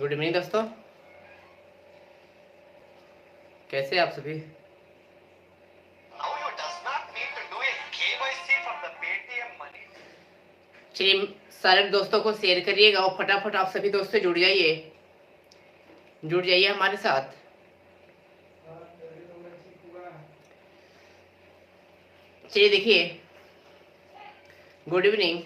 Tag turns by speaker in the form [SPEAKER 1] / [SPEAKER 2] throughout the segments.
[SPEAKER 1] Good evening दोस्तों, कैसे आप सभी। चलिए सारे दोस्तों को शेयर करिएगा और फटाफट आप सभी दोस्तों जुड़ जाइए हमारे साथ। चलिए देखिए, good evening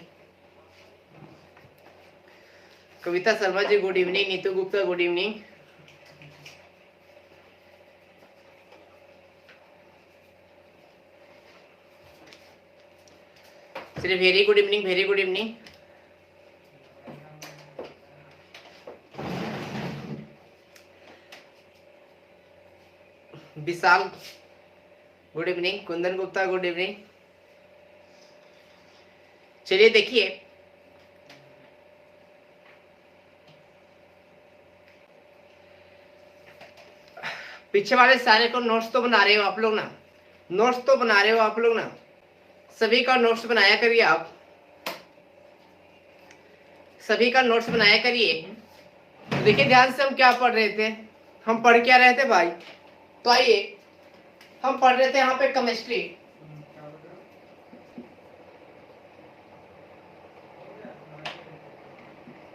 [SPEAKER 1] Kavita Sharma ji, good evening Neetu Gupta, good evening. चलिए very good evening, very good evening. Vishal good evening, Kundan Gupta good evening. चलिए देखिए, पीछे वाले सारे को नोट्स तो बना रहे हो आप लोग ना, नोट्स तो बना रहे हो आप लोग ना, सभी का नोट्स बनाया करिए आप, सभी का नोट्स बनाया करिए। देखिए ध्यान से हम क्या पढ़ रहे थे, हम पढ़ क्या रहे थे भाई, तो आइए हम पढ़ रहे थे यहाँ पे केमिस्ट्री।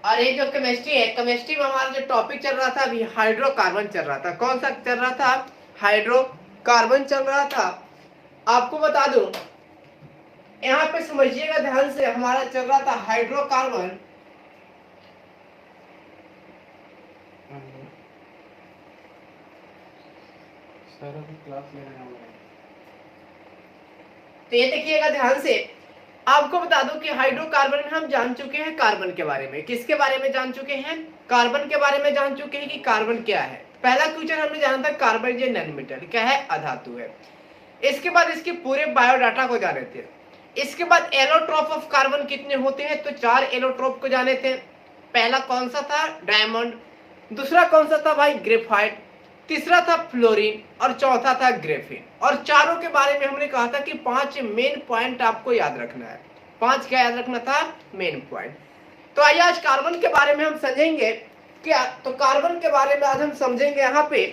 [SPEAKER 1] और ये जो केमिस्ट्री है, केमिस्ट्री में हमारा जो टॉपिक चल रहा था अभी हाइड्रोकार्बन चल रहा था। कौन सा चल रहा था? हाइड्रोकार्बन चल रहा था। आपको बता दूं, यहाँ पे समझिएगा ध्यान से, हमारा चल रहा था हाइड्रोकार्बन। तो ये देखिएगा ध्यान से, आपको बता दूं कि हाइड्रोकार्बन में हम जान चुके हैं कार्बन के बारे में। किसके बारे में जान चुके हैं? कार्बन के बारे में जान चुके हैं कि कार्बन क्या है। पहला क्वेश्चन हमने जाना था कार्बन ये नॉन मेटल क्या है, अधातु है। इसके बाद इसके पूरे बायोडाटा को जाने थे। इसके बाद एलोट्रोप ऑफ कार्बन कितने होते हैं, तो 4 एलोट्रोप को जाने थे। पहला कौन सा था? डायमंड। दूसरा कौन सा था भाई? ग्रेफाइट। तीसरा था फ्लोरीन और चौथा था ग्रेफिन। और चारों के बारे में हमने कहा था कि 5 मेन पॉइंट आपको याद रखना है। 5 क्या याद रखना था? Main point. तो आइए आज कार्बन के बारे में हम समझेंगे क्या, तो कार्बन के बारे में आज हम समझेंगे। यहाँ पे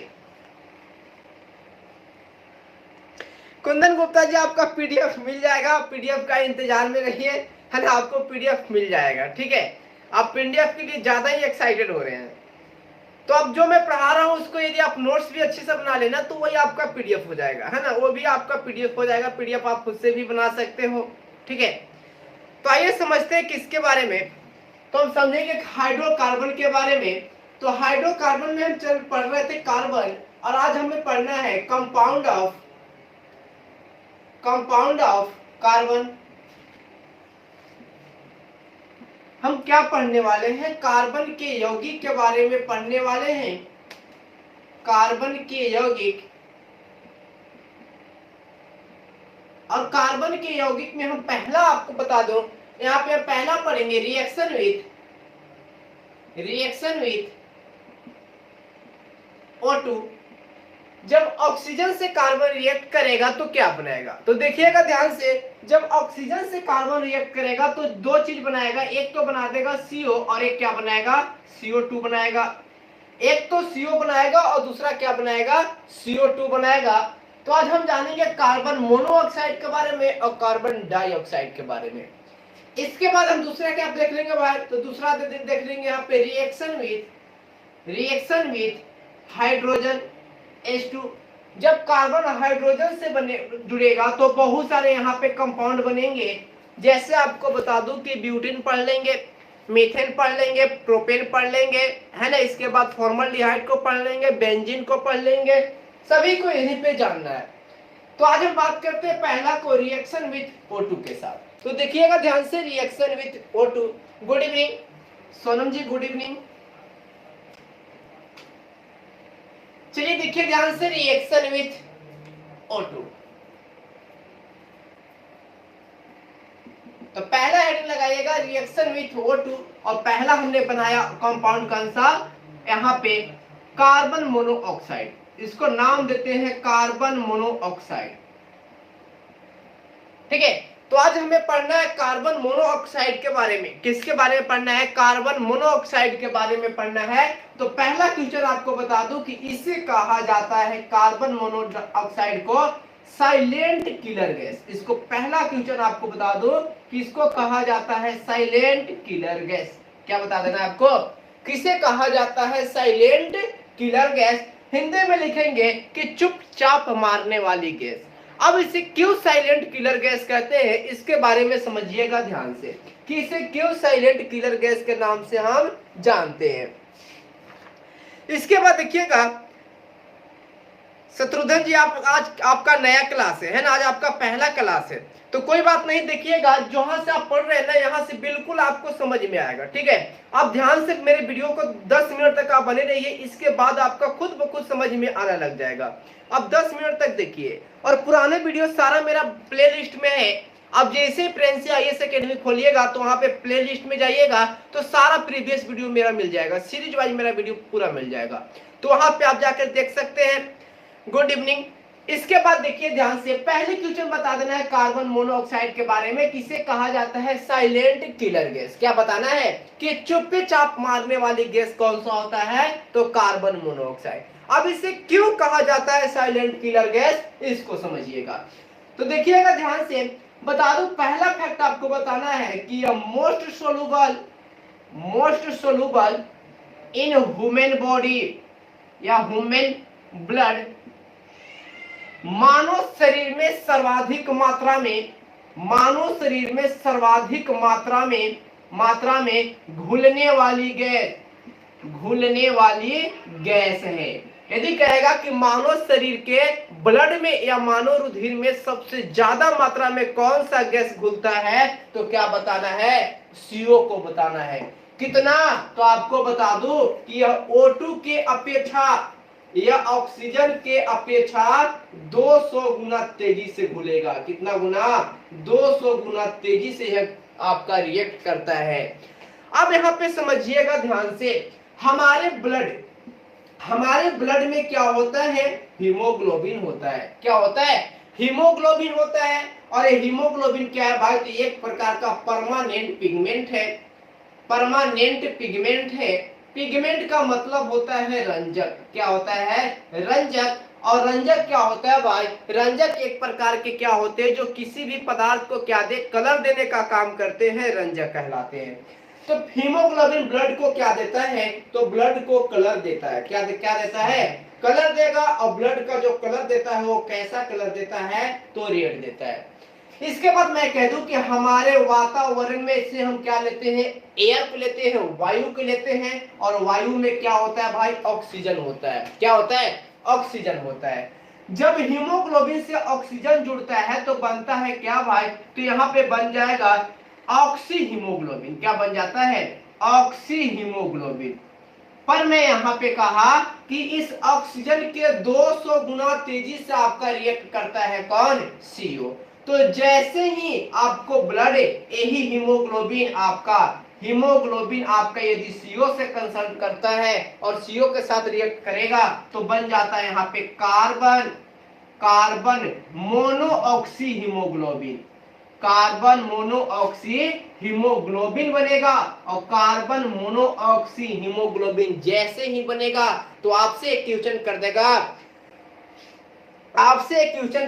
[SPEAKER 1] कुंदन गुप्ता जी आपका पीडीएफ मिल जाएगा, पीडीएफ का इंतजार में रहिए, है ना, आपको पीडीएफ मिल जाएगा। ठीक है, आप पीडीएफ के लिए ज्यादा ही एक्साइटेड हो रहे हैं। तो अब जो मैं पढ़ा रहा हूं उसको यदि आप नोट्स भी अच्छे से बना लेना तो वही आपका पीडीएफ हो जाएगा, है ना, वो भी आपका पीडीएफ हो जाएगा। पीडीएफ आप खुद से भी बना सकते हो। ठीक है, तो आइए समझते हैं किसके बारे में। तो हम समझेंगे हाइड्रोकार्बन के बारे में। तो हाइड्रोकार्बन में हम पढ़ रहे थे कार्बन, और आज हमें पढ़ना है कंपाउंड ऑफ कार्बन। हम क्या पढ़ने वाले हैं? कार्बन के यौगिक के बारे में पढ़ने वाले हैं। कार्बन के यौगिक, और कार्बन के यौगिक में हम पहला आपको बता दो, यहाँ पे पहला पढ़ेंगे रिएक्शन विथ O2। जब ऑक्सीजन से कार्बन रिएक्ट करेगा तो क्या बनाएगा? तो देखिएगा ध्यान से, जब ऑक्सीजन से कार्बन रिएक्ट करेगा तो 2 चीज बनाएगा। एक तो बना देगा CO और एक क्या बनाएगा? CO2 बनाएगा। एक तो CO बनाएगा और दूसरा क्या बनाएगा? CO2 बनाएगा। तो आज हम जानेंगे कार्बन मोनोऑक्साइड के बारे में और कार्बन डाइऑक्साइड के बारे में। इसके बाद हम दूसरा क्या देख लेंगे भाई? तो दूसरा देख लेंगे यहाँ पे रिएक्शन विथ हाइड्रोजन H2। जब कार्बन हाइड्रोजन से जुड़ेगा तो बहुत सारे यहाँ पे कंपाउंड बनेंगे। जैसे आपको बता दूं कि ब्यूटेन पढ़ लेंगे, मीथेन पढ़ लेंगे, प्रोपेन पढ़ लेंगे, है ना। इसके बाद फॉर्मल्डिहाइड को पढ़ लेंगे, बेंजीन को पढ़ लेंगे, सभी को यहीं पे जानना है। तो आज हम बात करते हैं पहला को, रिएक्शन विथ O2 के साथ। तो देखिएगा ध्यान से, reaction with O2। Good evening Sonam ji, good evening. चलिए देखिए ध्यान से, रिएक्शन विथ O2। तो पहला हेडिंग लगाइएगा रिएक्शन विथ O2, और पहला हमने बनाया कंपाउंड कौन सा? यहाँ पे कार्बन मोनोऑक्साइड। इसको नाम देते हैं कार्बन मोनोऑक्साइड। ठीक है, तो आज हमें पढ़ना है कार्बन मोनोऑक्साइड के बारे में। किसके बारे में पढ़ना है? कार्बन मोनोऑक्साइड के बारे में पढ़ना है। तो पहला क्वेश्चन आपको बता दूं कि इसे कहा जाता है, कार्बन मोनोऑक्साइड को, साइलेंट किलर गैस। इसको पहला क्वेश्चन आपको बता दूं कि इसको कहा जाता है साइलेंट किलर गैस। क्या बता देना आपको? किसे कहा जाता है? Silent killer gas. हिंदी में लिखेंगे कि चुपचाप मारने वाली गैस। अब इसे क्यों साइलेंट किलर गैस कहते हैं, इसके बारे में समझिएगा ध्यान से कि इसे क्यों साइलेंट किलर गैस के नाम से हम जानते हैं। इसके बाद देखिएगा शत्रुघ्न जी, आप आज आपका नया क्लास है ना, आज आपका पहला क्लास है, तो कोई बात नहीं, देखिएगा जहां से आप पढ़ रहे हैं ना, यहां से बिल्कुल आपको समझ में आएगा। ठीक है, आप ध्यान से मेरे वीडियो को 10 मिनट तक आप बने रहिए, इसके बाद आपका खुद ब खुद समझ में आने लग जाएगा। अब 10 मिनट तक देखिए, और पुराने वीडियो सारा मेरा प्ले लिस्ट में है। अब जैसे फ्रेंड्स IAS अकेडमी खोलिएगा तो वहां पे प्ले लिस्ट में जाइएगा तो सारा प्रीवियस वीडियो मेरा मिल जाएगा, सीरीज वाइज मेरा वीडियो पूरा मिल जाएगा, तो वहां पे आप जाकर देख सकते हैं। Good evening. इसके बाद देखिए ध्यान से, पहले क्वेश्चन बता देना है कार्बन मोनोऑक्साइड के बारे में, किसे कहा जाता है? Silent killer gas. क्या बताना है? कि चुपचाप मारने वाली गैस कौन सा होता है? तो कार्बन मोनोऑक्साइड। अब इसे क्यों कहा जाता है साइलेंट किलर गैस, इसको समझिएगा। तो देखिएगा ध्यान से, बता दूं, पहला फैक्ट आपको बताना है कि यह most soluble in human body या ह्यूमन ब्लड, मानव शरीर में सर्वाधिक मात्रा में घुलने वाली गैस है। यदि कहेगा कि मानव शरीर के ब्लड में या मानव रुधिर में सबसे ज्यादा मात्रा में कौन सा गैस घुलता है, तो क्या बताना है? CO को बताना है। कितना? तो आपको बता दूं कि यह O2 के अपेक्षा या ऑक्सीजन के अपेक्षा 200 गुना तेजी से घुलेगा। कितना गुना? 200 गुना तेजी से यह आपका रिएक्ट करता है। अब यहाँ पे समझिएगा ध्यान से, हमारे ब्लड में क्या होता है? हीमोग्लोबिन होता है। क्या होता है? हीमोग्लोबिन होता है। और ये हीमोग्लोबिन क्या है भाई? तो एक प्रकार का परमानेंट पिगमेंट है। पिगमेंट का मतलब होता है रंजक। क्या होता है? रंजक। और रंजक क्या होता है भाई? रंजक एक प्रकार के क्या होते हैं जो किसी भी पदार्थ को क्या दे, कलर देने का काम करते हैं, रंजक कहलाते हैं। तो हीमोग्लोबिन ब्लड को क्या देता है? तो ब्लड को कलर देता है। क्या देता है? कलर देगा। और ब्लड का जो कलर देता है वो कैसा कलर देता है? तो रेड देता है। इसके बाद मैं कह दूं कि हमारे वातावरण में से हम क्या लेते हैं? एयर को लेते हैं, वायु को लेते हैं, और वायु में क्या होता है भाई? ऑक्सीजन होता है। क्या होता है? ऑक्सीजन होता है। जब हीमोग्लोबिन से ऑक्सीजन जुड़ता है तो बनता है क्या भाई? तो यहाँ पे बन जाएगा ऑक्सी हीमोग्लोबिन। क्या बन जाता है? Oxy haemoglobin. पर मैं यहाँ पे कहा कि इस ऑक्सीजन के 200 गुना तेजी से आपका रिएक्ट करता है कौन? CO। तो जैसे ही आपको ब्लड, यही हीमोग्लोबिन आपका यदि CO से कंसल्ट करता है और CO के साथ रिएक्ट करेगा तो बन जाता है यहाँ पे कार्बन मोनोऑक्सी हीमोग्लोबिन बनेगा। और कार्बन मोनोऑक्सी हीमोग्लोबिन जैसे ही बनेगा तो आपसे एक क्वेश्चन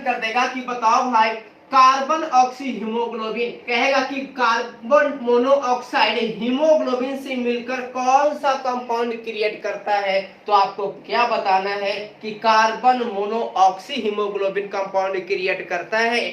[SPEAKER 1] कर देगा कि बताओ भाई, कार्बन ऑक्सी हीमोग्लोबिन कहेगा कि कार्बन मोनोऑक्साइड हीमोग्लोबिन से मिलकर कौन सा कंपाउंड क्रिएट करता है? तो आपको क्या बताना है कि कार्बन मोनोऑक्सी हीमोग्लोबिन कंपाउंड क्रिएट करता है।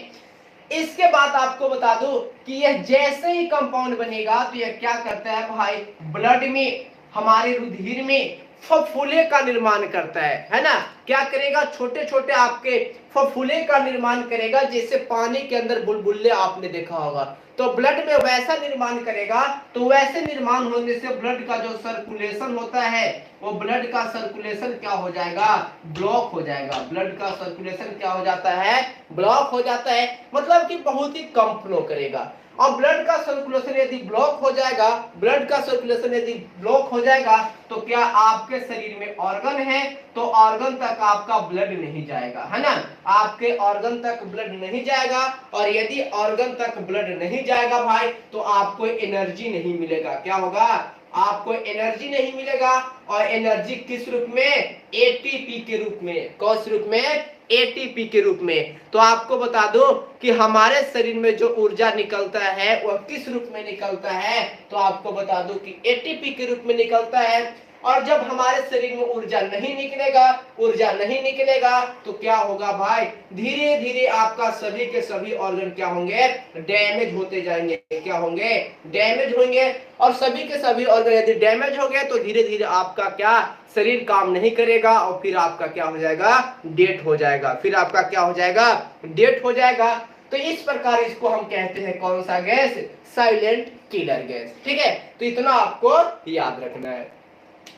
[SPEAKER 1] इसके बाद आपको बता दूं कि यह जैसे ही कंपाउंड बनेगा तो यह क्या करता है भाई? ब्लड में, हमारे रुधिर में फफूले का निर्माण करता है ना। क्या करेगा? छोटे छोटे आपके फफूले का निर्माण करेगा, जैसे पानी के अंदर बुलबुले आपने देखा होगा, तो ब्लड में वैसा निर्माण करेगा। तो वैसे निर्माण होने से ब्लड का जो सर्कुलेशन होता है, वो ब्लड का सर्कुलेशन क्या हो जाएगा? ब्लॉक हो जाएगा। ब्लड का सर्कुलेशन क्या हो जाता है? ब्लॉक हो जाता है, मतलब कि बहुत ही कम फ्लो करेगा। और ब्लड का सर्कुलेशन यदि ब्लॉक हो जाएगा, ब्लड का सर्कुलेशन यदि ब्लॉक हो जाएगा तो क्या आपके शरीर में ऑर्गन है तो ऑर्गन तक आपका ब्लड नहीं जाएगा, है ना, आपके ऑर्गन तक ब्लड नहीं जाएगा। और यदि ऑर्गन तक ब्लड नहीं जाएगा भाई तो आपको एनर्जी नहीं मिलेगा। क्या होगा, आपको एनर्जी नहीं मिलेगा। और एनर्जी किस रूप में, एटीपी के रूप में। कौन से रूप में, एटीपी के रूप में। तो आपको बता दो कि हमारे शरीर में जो ऊर्जा निकलता है वह किस रूप में निकलता है, तो आपको बता दो कि एटीपी के रूप में निकलता है। और जब हमारे शरीर में ऊर्जा नहीं निकलेगा, ऊर्जा नहीं निकलेगा तो क्या होगा भाई, धीरे धीरे आपका सभी के सभी ऑर्गन क्या होंगे, डैमेज होते जाएंगे। क्या होंगे, डैमेज होंगे। और सभी के सभी ऑर्गन यदि डैमेज हो गए तो धीरे धीरे आपका क्या, शरीर काम नहीं करेगा और फिर आपका क्या हो जाएगा, डेथ हो जाएगा। फिर आपका क्या हो जाएगा, डेथ हो जाएगा। तो इस प्रकार इसको हम कहते हैं कौन सा गैस, साइलेंट किलर गैस। ठीक है, तो इतना आपको याद रखना है।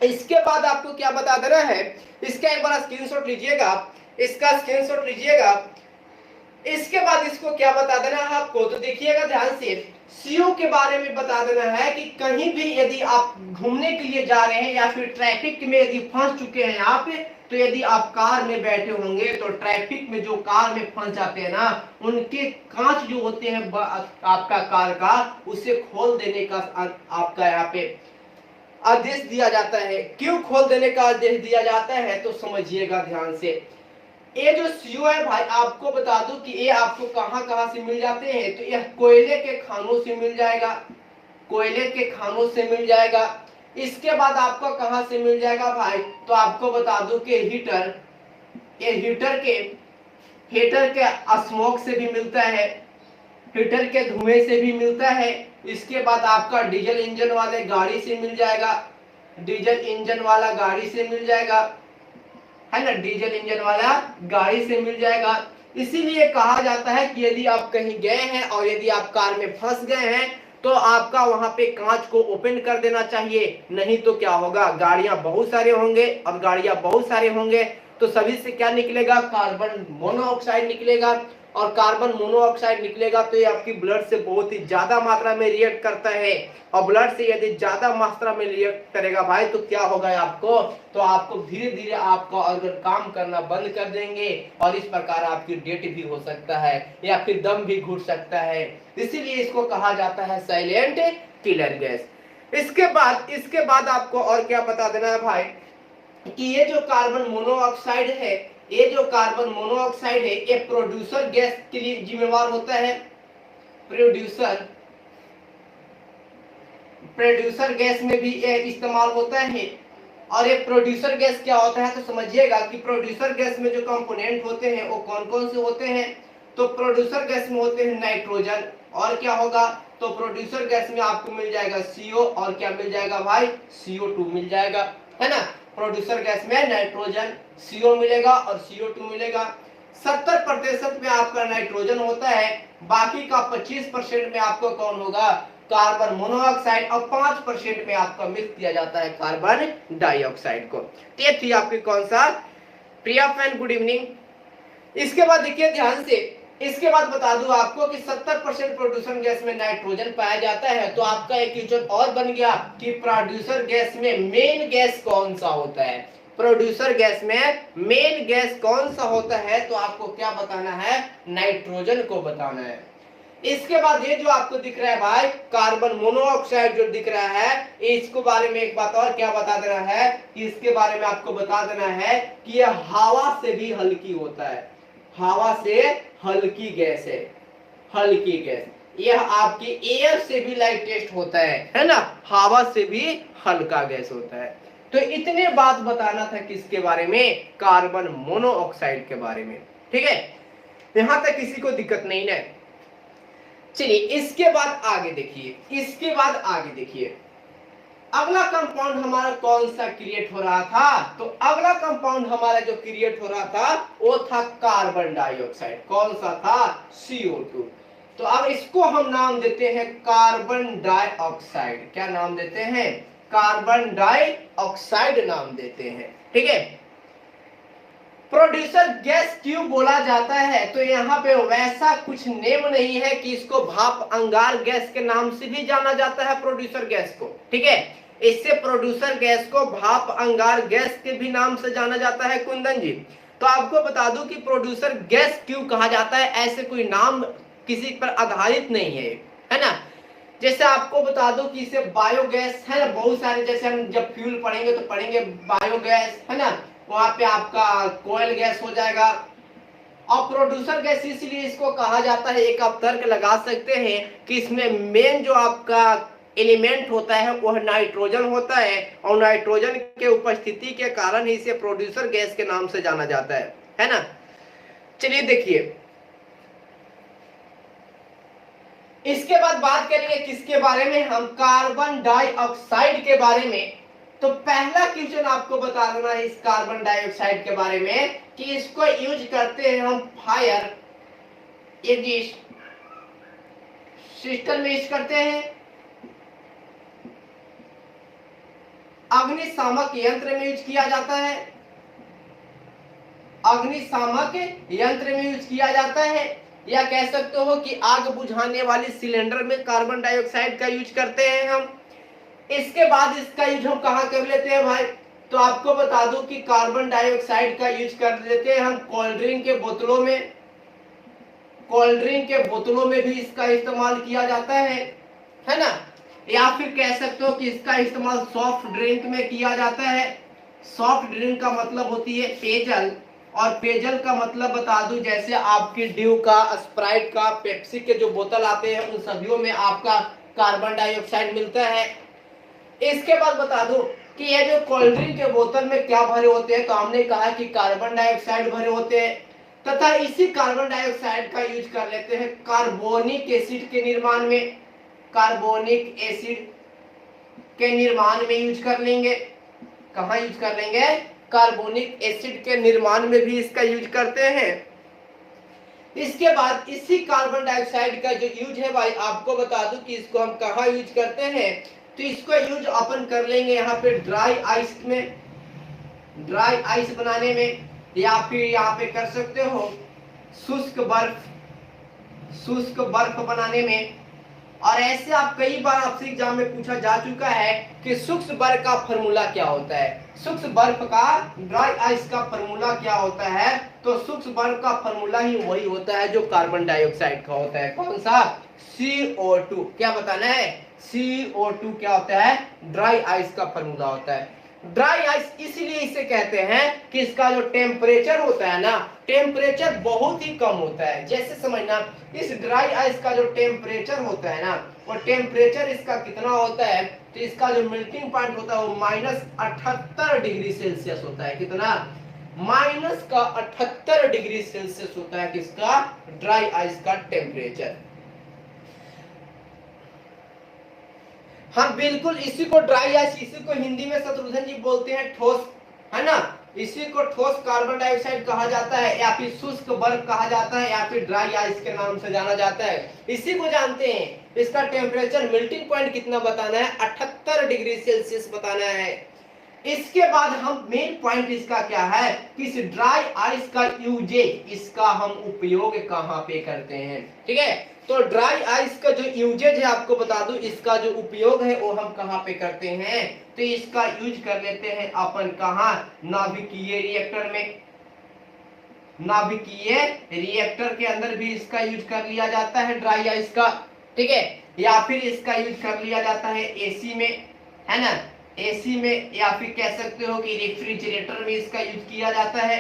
[SPEAKER 1] इसके बाद आपको क्या बता देना है, इसका एक बार स्क्रीनशॉट लीजिएगा, इसका स्क्रीनशॉट लीजिएगा। इसके बाद इसको क्या बता देना है आपको, तो देखिएगा ध्यान से, सीओ के बारे में बता देना है कि कहीं भी यदि आप घूमने के लिए जा रहे हैं या फिर ट्रैफिक में यदि फंस चुके हैं आप, तो यदि आप कार में बैठे होंगे तो ट्रैफिक में जो कार में फंस जाते हैं ना, उनके कांच जो होते हैं आपका कार का, उसे खोल देने का आपका यहाँ पे आदेश दिया जाता है। क्यों खोल देने का आदेश दिया जाता है, तो समझिएगा ध्यान से। ये जो सीओ है भाई, आपको बता दूं कि ये आपको कहां कहां से मिल जाते हैं, तो यह कोयले के खानों से मिल जाएगा, कोयले के खानों से मिल जाएगा। इसके बाद आपको कहां से मिल जाएगा भाई, तो आपको बता दूं कि हीटर, ये हीटर के स्मोक से भी मिलता है, हीटर के धुएं से भी मिलता है। इसके बाद आपका डीजल इंजन वाले गाड़ी से मिल जाएगा, डीजल इंजन वाला गाड़ी से मिल जाएगा, है ना, डीजल इंजन वाला गाड़ी से मिल जाएगा। इसीलिए कहा जाता है कि यदि आप कहीं गए हैं और यदि आप कार में फंस गए हैं तो आपका वहां पे कांच को ओपन कर देना चाहिए, नहीं तो क्या होगा, गाड़ियां बहुत सारे होंगे और गाड़ियां बहुत सारे होंगे तो सभी से क्या निकलेगा, कार्बन मोनोऑक्साइड निकलेगा। और कार्बन मोनोऑक्साइड निकलेगा तो ये आपकी ब्लड से बहुत ही ज्यादा मात्रा में रिएक्ट करता है। और ब्लड से यदि ज्यादा मात्रा में रिएक्ट करेगा भाई तो क्या होगा आपको, तो आपको धीरे धीरे आपका ऑर्गन काम करना बंद कर देंगे और इस प्रकार आपकी डेथ भी हो सकता है या फिर दम भी घुट सकता है। इसीलिए इसको कहा जाता है साइलेंट किलर गैस। इसके बाद आपको और क्या बता देना है भाई, कि ये जो कार्बन मोनोऑक्साइड है, ये जो कार्बन मोनोऑक्साइड है, ये प्रोड्यूसर गैस के लिए जिम्मेवार होता है। प्रोड्यूसर गैस में भी ये इस्तेमाल होता है। और ये प्रोड्यूसर गैस क्या होता है, तो समझिएगा कि प्रोड्यूसर गैस में जो कंपोनेंट होते हैं वो कौन कौन से होते हैं, तो प्रोड्यूसर गैस में होते हैं नाइट्रोजन, और क्या होगा, तो प्रोड्यूसर गैस में आपको मिल जाएगा सीओ, और क्या मिल जाएगा भाई, CO2 मिल जाएगा, है ना। प्रोड्यूसर गैस में नाइट्रोजन, CO मिलेगा और CO2 मिलेगा। 70% में आपका नाइट्रोजन होता है, बाकी का 25% में आपको कौन होगा, कार्बन मोनोऑक्साइड, और 5% में आपका मिक्स किया जाता है कार्बन डाइऑक्साइड को। तो ये थी आपकी कौन सा, प्रिया फैन, गुड इवनिंग। इसके बाद देखिए ध्यान से, इसके बाद बता दूं आपको कि 70% प्रोड्यूसर गैस में नाइट्रोजन पाया जाता है। तो आपका एक क्वेश्चन और बन गया कि प्रोड्यूसर गैस में मेन गैस कौन सा होता है, प्रोड्यूसर गैस में मेन गैस कौन सा होता है, तो आपको क्या बताना है, नाइट्रोजन को बताना है। इसके बाद ये जो आपको दिख रहा है भाई, कार्बन मोनोऑक्साइड जो दिख रहा है, इसको बारे में एक बात और क्या बता देना है, कि इसके बारे में आपको बता देना है कि यह हवा से भी हल्की होता है, हवा से हल्की गैस है, हल्की गैस। यह आपकी एयर से भी लाइटेस्ट होता है ना, हवा से भी हल्का गैस होता है। तो इतने बात बताना था किसके बारे में, कार्बन मोनोऑक्साइड के बारे में। ठीक है, यहां तक किसी को दिक्कत नहीं है। चलिए इसके बाद आगे देखिए, इसके बाद आगे देखिए, अगला कंपाउंड हमारा कौन सा क्रिएट हो रहा था, तो अगला कंपाउंड हमारा जो क्रिएट हो रहा था वो था कार्बन डाइऑक्साइड। कौन सा था, CO2। तो अब इसको हम नाम देते हैं कार्बन डाइऑक्साइड। क्या नाम देते हैं, कार्बन डाइऑक्साइड नाम देते हैं। ठीक है, प्रोड्यूसर गैस क्यों बोला जाता है, तो यहाँ पे वैसा कुछ नेम नहीं है कि इसको भाप अंगार गैस के नाम से भी जाना जाता है प्रोड्यूसर गैस को, ठीक है। इससे प्रोड्यूसर गैस को भाप अंगार गैस के भी नाम से जाना जाता है कुंदन जी। तो आपको बता दूं कि प्रोड्यूसर गैस क्यों कहा जाता है, ऐसे कोई नाम किसी पर आधारित नहीं है ना। जैसे आपको बता दो कि इसे बायोगैस है ना, बहुत सारे, जैसे हम जब फ्यूल पढ़ेंगे तो पढ़ेंगे बायोगैस है ना, वहां पे आपका कोयल गैस हो जाएगा। और प्रोड्यूसर गैस इसलिए इसको कहा जाता है, एक आप तर्क लगा सकते हैं कि इसमें मेन जो आपका एलिमेंट होता है वह नाइट्रोजन होता है, और नाइट्रोजन के उपस्थिति के कारण ही इसे प्रोड्यूसर गैस के नाम से जाना जाता है ना। चलिए देखिए, इसके बाद बात करेंगे किसके बारे में, हम कार्बन डाइऑक्साइड के बारे में। तो पहला क्वेश्चन आपको बता देना है इस कार्बन डाइऑक्साइड के बारे में कि इसको यूज करते हैं हम फायर सिस्टम में यूज करते हैं, अग्निशामक यंत्र में यूज किया जाता है, अग्निशामक यंत्र में यूज किया जाता है, या कह सकते हो कि आग बुझाने वाली सिलेंडर में कार्बन डाइऑक्साइड का यूज करते हैं हम। इसके बाद इसका यूज हम कहाँ कर लेते हैं भाई, तो आपको बता दूं कि कार्बन डाइऑक्साइड का यूज कर लेते हैं हम कोल्ड ड्रिंक के बोतलों में, कोल्ड ड्रिंक के बोतलों में भी इसका इस्तेमाल किया जाता है ना। या फिर कह सकते हो कि इसका इस्तेमाल सॉफ्ट ड्रिंक में किया जाता है। सॉफ्ट ड्रिंक का मतलब होती है पेयजल, और पेयजल का मतलब बता दूं जैसे आपकी ड्यू का, स्प्राइट का, पेप्सी के जो बोतल आते हैं उन सभी में आपका कार्बन डाइऑक्साइड मिलता है। इसके बाद बता दूं कि ये जो कोल्ड ड्रिंक के बोतल में क्या भरे होते हैं, तो हमने कहा कि कार्बन डाइऑक्साइड भरे होते हैं, तथा इसी कार्बन डाइऑक्साइड का यूज कर लेते हैं कार्बोनिक एसिड के निर्माण में, कार्बोनिक एसिड के निर्माण में यूज कर लेंगे। कहाँ यूज कर लेंगे, कार्बोनिक एसिड के निर्माण में भी इसका यूज करते हैं। इसके बाद इसी कार्बन डाइऑक्साइड का जो यूज है भाई, आपको बता दूं कि इसको हम कहाँ यूज करते हैं, तो इसको यूज अपन कर लेंगे यहाँ पे ड्राई आइस में, ड्राई आइस बनाने में, या फिर यहाँ पे कर सकते हो शुष्क बर्फ, शुष्क बर्फ बनाने में। और ऐसे आप कई बार आपसे एग्जाम में पूछा जा चुका है कि शुष्क बर्फ का फॉर्मूला क्या होता है, शुष्क बर्फ का, ड्राई आइस का फॉर्मूला क्या होता है, तो शुष्क बर्फ का फॉर्मूला ही वही होता है जो कार्बन डाइऑक्साइड का होता है। कौन सा, CO2। क्या बताना है, CO2 क्या होता है, ड्राई आइस का फॉर्मूला होता है। ड्राई आइस इसलिए इसे कहते हैं कि इसका जो टेम्परेचर होता है ना, टेम्परेचर बहुत ही कम होता है। जैसे समझना, इस ड्राई आइस का जो टेम्परेचर होता है ना, वो टेम्परेचर इसका कितना होता है, तो इसका जो मेल्टिंग पॉइंट होता है वो -78 डिग्री सेल्सियस होता है। कितना, -78 डिग्री सेल्सियस होता है किसका, ड्राई आइस का टेम्परेचर। हाँ बिल्कुल, इसी को ड्राई आइस, इसी को हिंदी में शत्रुघ्न जी बोलते हैं ठोस, है ना। इसी को ठोस कार्बन डाइऑक्साइड कहा जाता है, या फिर शुष्क बर्फ कहा जाता है, या फिर ड्राई आइस के नाम से जाना जाता है। इसी को जानते हैं, इसका टेम्परेचर मेल्टिंग पॉइंट कितना बताना है, 78 डिग्री सेल्सियस बताना है। इसके बाद हम मेन पॉइंट इसका क्या है कि इस ड्राई आइस का यूजेज, इसका हम उपयोग कहाँ पे करते हैं, ठीक है। तो ड्राई आइस का जो यूजेज है आपको बता दूं, इसका जो उपयोग है वो हम कहाँ पे करते हैं, तो इसका यूज कर लेते हैं अपन कहाँ, नाभिकीय रिएक्टर में। नाभिकीय रिएक्टर के अंदर भी इसका यूज कर लिया जाता है ड्राई आइस का, ठीक है। या फिर इसका यूज कर लिया जाता है एसी में, है ना, एसी में, या फिर कह सकते हो कि रेफ्रिजरेटर में इसका यूज किया जाता है।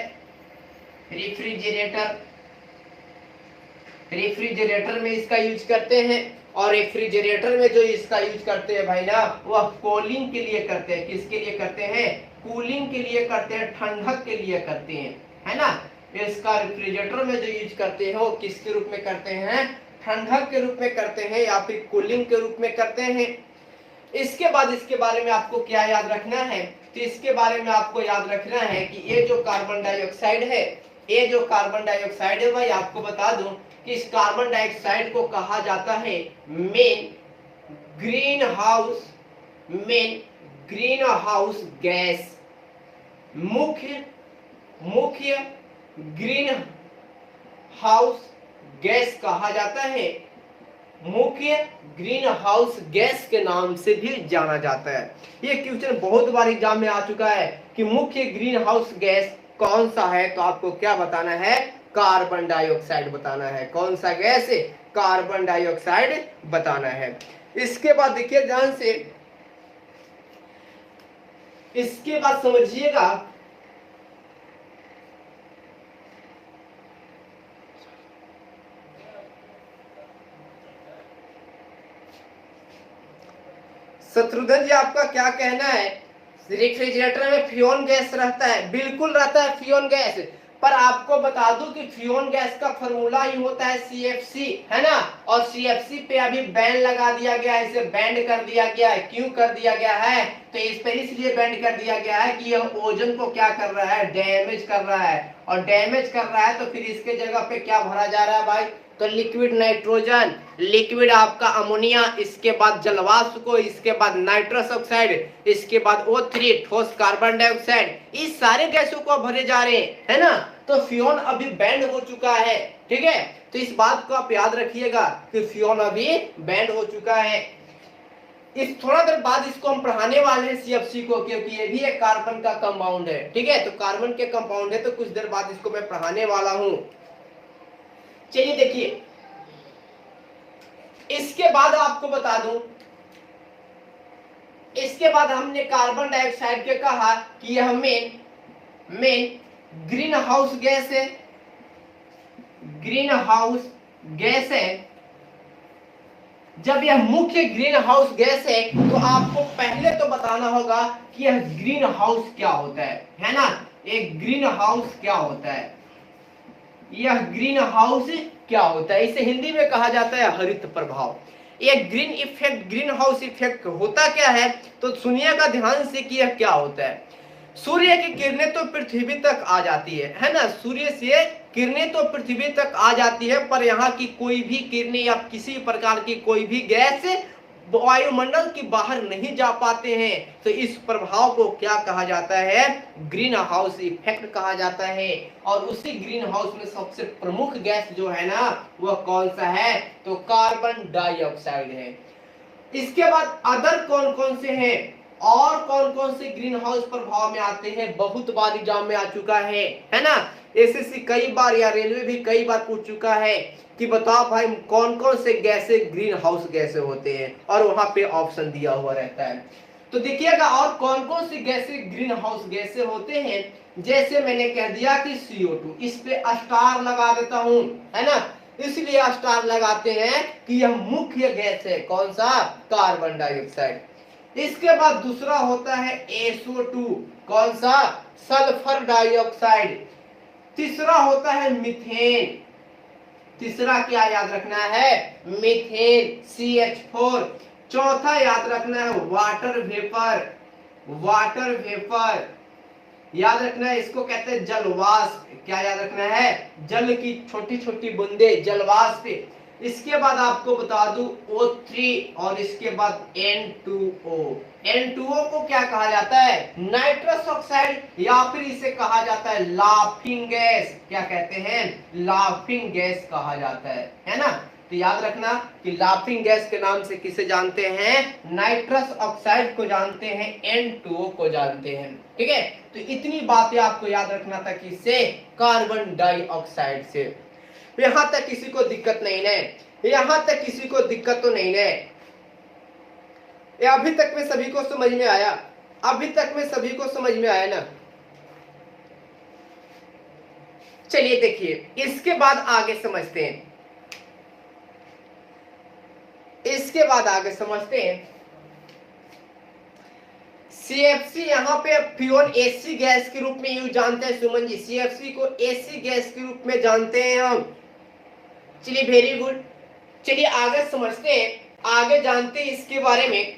[SPEAKER 1] रेफ्रिजरेटर में इसका यूज करते हैं, और रेफ्रिजरेटर में जो इसका यूज करते हैं भाई ना, वह कूलिंग के लिए करते हैं। किसके लिए करते हैं, कूलिंग के लिए करते हैं, ठंडक के लिए करते हैं, है ना। इसका रेफ्रिजरेटर में जो यूज करते हैं वो किसके रूप में करते हैं, ठंडक के रूप में करते हैं, या फिर कूलिंग के रूप में करते हैं। इसके बाद इसके बारे में आपको क्या याद रखना है, तो इसके बारे में आपको याद रखना है कि ये जो कार्बन डाइऑक्साइड है, ये जो कार्बन डाइऑक्साइड है भाई, आपको बता दूं कि इस कार्बन डाइऑक्साइड को कहा जाता है मेन ग्रीन हाउस गैस, मुख्य मुख्य ग्रीन हाउस गैस कहा जाता है, मुख्य ग्रीन हाउस गैस के नाम से भी जाना जाता है। ये क्वेश्चन बहुत बार एग्जाम में आ चुका है कि मुख्य ग्रीन हाउस गैस कौन सा है, तो आपको क्या बताना है, कार्बन डाइऑक्साइड बताना है। कौन सा गैस है, कार्बन डाइऑक्साइड बताना है। इसके बाद देखिए ध्यान से, इसके बाद समझिएगा, शत्रुघ्न जी आपका क्या कहना है, रेफ्रिजरेटर में फ्यून गैस रहता है? बिल्कुल रहता है फ्यून गैस, पर आपको बता दूं कि फ्यून गैस का फॉर्मूला ही होता है CFC, है ना। और CFC पे अभी बैन लगा दिया गया है, इसे बैंड कर दिया गया है। क्यों कर दिया गया है, तो इस पर इसलिए बैंड कर दिया गया है कि यह ओजोन को क्या कर रहा है, डैमेज कर रहा है। और डैमेज कर रहा है तो फिर इसके जगह पे क्या भरा जा रहा है भाई, तो लिक्विड नाइट्रोजन, लिक्विड आपका अमोनिया, इसके बाद जलवाष्प को, इसके बाद नाइट्रस ऑक्साइड, इसके बाद O3 ठोस कार्बन डाइऑक्साइड, इस सारे गैसों को भरे जा रहे हैं, है ना। तो फ्यून अभी बैंड हो चुका है, ठीक है। तो इस बात को आप याद रखिएगा कि फ्यून अभी बैंड हो चुका है। इस थोड़ा देर बाद इसको हम पढ़ाने वाले हैं CFC को, क्योंकि ये भी एक कार्बन का कंपाउंड है, ठीक है। तो कार्बन के कंपाउंड है, तो कुछ देर बाद इसको मैं पढ़ाने वाला हूं। चलिए देखिए, इसके बाद आपको बता दूं, इसके बाद हमने कार्बन डाइऑक्साइड के कहा कि यह मेन ग्रीन हाउस गैस है, ग्रीन हाउस गैस है। जब यह मुख्य ग्रीन हाउस गैस है तो आपको पहले तो बताना होगा कि यह ग्रीन हाउस क्या होता है ना। एक ग्रीन हाउस क्या होता है, यह ग्रीन हाउस क्या होता है, इसे हिंदी में कहा जाता है हरित प्रभाव। एक green effect, green house effect होता क्या है, तो सुनिएगा ध्यान से कि यह क्या होता है। सूर्य की किरणें तो पृथ्वी तक आ जाती है ना, सूर्य से किरणें तो पृथ्वी तक आ जाती है, पर यहाँ की कोई भी किरणें या किसी प्रकार की कोई भी गैस वायुमंडल के बाहर नहीं जा पाते हैं। तो इस प्रभाव को क्या कहा जाता है, ग्रीन हाउस इफेक्ट कहा जाता है। और उसी ग्रीन हाउस में सबसे प्रमुख गैस जो है ना, वह कौन सा है, तो कार्बन डाइऑक्साइड है। इसके बाद अदर कौन कौन से हैं, और कौन कौन से ग्रीन हाउस प्रभाव में आते हैं, बहुत बार एग्जाम में आ चुका है ना। SSC कई बार या रेलवे भी कई बार पूछ चुका है कि बताओ भाई कौन कौन से गैसे ग्रीन हाउस गैसे होते हैं, और वहां पे ऑप्शन दिया हुआ रहता है। तो देखिएगा, और कौन कौन से गैसे ग्रीन हाउस गैसे होते हैं, जैसे मैंने कह दिया कि CO2, इस पे स्टार लगा देता हूं, है ना। इसलिए स्टार लगाते हैं कि यह मुख्य गैस है, कौन सा, कार्बन डाइऑक्साइड। इसके बाद दूसरा होता है SO2, कौन सा, सल्फर डाइऑक्साइड। तीसरा होता है मीथेन, तीसरा क्या याद रखना है, मीथेन CH4। चौथा याद रखना है वाटर वेपर, वाटर वेपर याद रखना है, इसको कहते हैं जलवाष्प। क्या याद रखना है, जल की छोटी छोटी बूंदे, जलवाष्प। इसके बाद आपको बता दूं O3, और इसके बाद N2O। N2O को क्या कहा जाता है, नाइट्रस ऑक्साइड, या फिर इसे कहा जाता है लाफिंग गैस। क्या कहते हैं, लाफिंग गैस कहा जाता है ना। तो याद रखना कि लाफिंग गैस के नाम से किसे जानते हैं, नाइट्रस ऑक्साइड को जानते हैं, N2O को जानते हैं, ठीक है। तो इतनी बातें आपको याद रखना था, किससे, कार्बन डाइऑक्साइड से। यहां तक किसी को दिक्कत नहीं है, यहां तक किसी को दिक्कत तो नहीं है, अभी तक में सभी को समझ में आया, अभी तक में सभी को समझ में आया ना। चलिए देखिए, इसके बाद आगे समझते हैं, इसके बाद आगे समझते हैं। CFC यहाँ पे फ्यून AC गैस के रूप में यूज जानते हैं सुमन जी, CFC को AC गैस के रूप में जानते हैं हम। चलिए वेरी गुड, चलिए आगे समझते हैं, आगे जानते हैं इसके बारे में।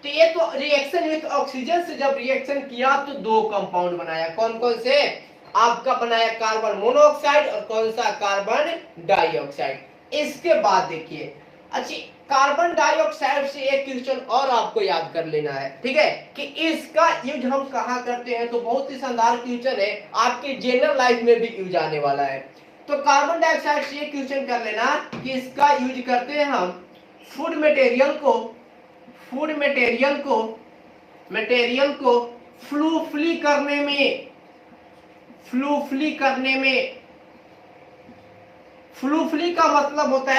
[SPEAKER 1] तो ये तो रिएक्शन विथ ऑक्सीजन से जब रिएक्शन किया तो दो कंपाउंड बनाया, कौन कौन से, आपका बनाया कार्बन मोनोऑक्साइड और कौन सा, कार्बन डाइऑक्साइड। इसके बाद देखिए, अच्छा कार्बन डाइऑक्साइड से एक क्वेश्चन और आपको याद कर लेना है, ठीक है, कि इसका यूज हम कहाँ करते हैं। तो बहुत ही शानदार क्वेश्चन है, आपके जनरल लाइफ में भी यूज आने वाला है। तो कार्बन डाइऑक्साइड से एक क्वेश्चन कर लेना कि इसका यूज करते हैं हम फूड मटेरियल को फ्लूफ्ली करने में। फ्लूफ्ली का मतलब होता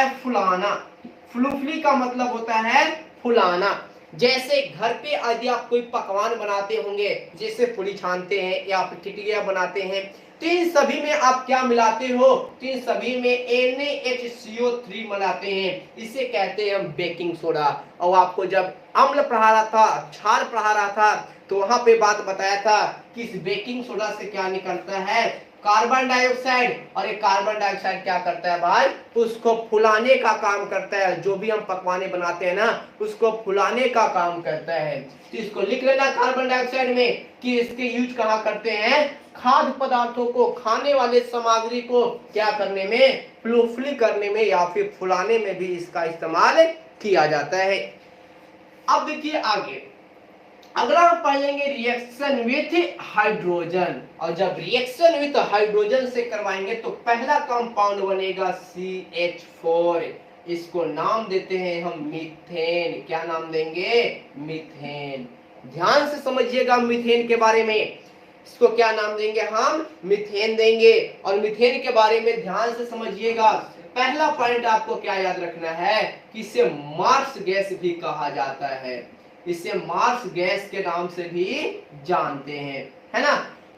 [SPEAKER 1] है फुलाना। जैसे घर पे यदि आप कोई पकवान बनाते होंगे, जैसे पूरी छानते हैं या फिर टिकिया बनाते हैं, तो इन सभी में आप क्या मिलाते हो? तो इन सभी में NaHCO3 मिलाते हैं। इसे कहते हैं हम बेकिंग सोडा। और आपको जब अम्ल पढ़ा रहा था, क्षार पढ़ा रहा था, तो वहां पे बात बताया था कि इस बेकिंग सोडा से क्या निकलता है? Carbon dioxide. और ये कार्बन डाइऑक्साइड क्या करता है भाई? उसको फुलाने का काम करता है। जो भी हम पकवाने बनाते हैं ना, उसको फुलाने का काम करता है। तो इसको लिख लेना कार्बन डाइऑक्साइड में कि इसके यूज कहाँ करते हैं? खाद्य पदार्थों को, खाने वाले सामग्री को क्या करने में? फ्लूफ्ली करने में या फिर फुलाने में भी इसका इस्तेमाल किया जाता है। अब देखिए आगे, अगला हम पढ़ेंगे रिएक्शन विथ हाइड्रोजन। और जब रिएक्शन विथ हाइड्रोजन से करवाएंगे तो पहला कंपाउंड बनेगा CH4। इसको नाम देते हैं हम मीथेन। क्या नाम देंगे? मीथेन। ध्यान से समझिएगा मीथेन के बारे में। इसको क्या नाम देंगे? हम मीथेन देंगे। और मीथेन के बारे में ध्यान से समझिएगा। पहला पॉइंट आपको क्या याद रखना है कि इसे मार्स गैस भी कहा जाता है। इसे मार्स गैस के नाम से भी जानते हैं, है ना।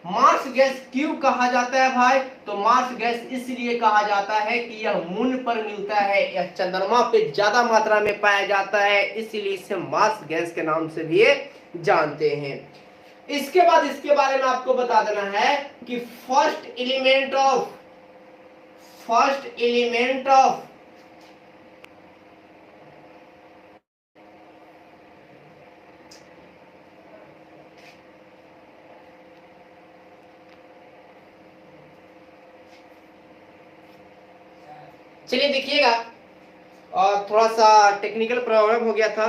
[SPEAKER 1] मार्स गैस क्यों कहा जाता है भाई? तो मार्स गैस इसलिए कहा जाता है कि यह मून पर मिलता है, यह चंद्रमा पे ज्यादा मात्रा में पाया जाता है, इसीलिए इसे मार्स गैस के नाम से भी जानते हैं। इसके बाद इसके बारे में आपको बता देना है कि फर्स्ट एलिमेंट ऑफ चलिए देखिएगा, और थोड़ा सा टेक्निकल प्रॉब्लम हो गया था।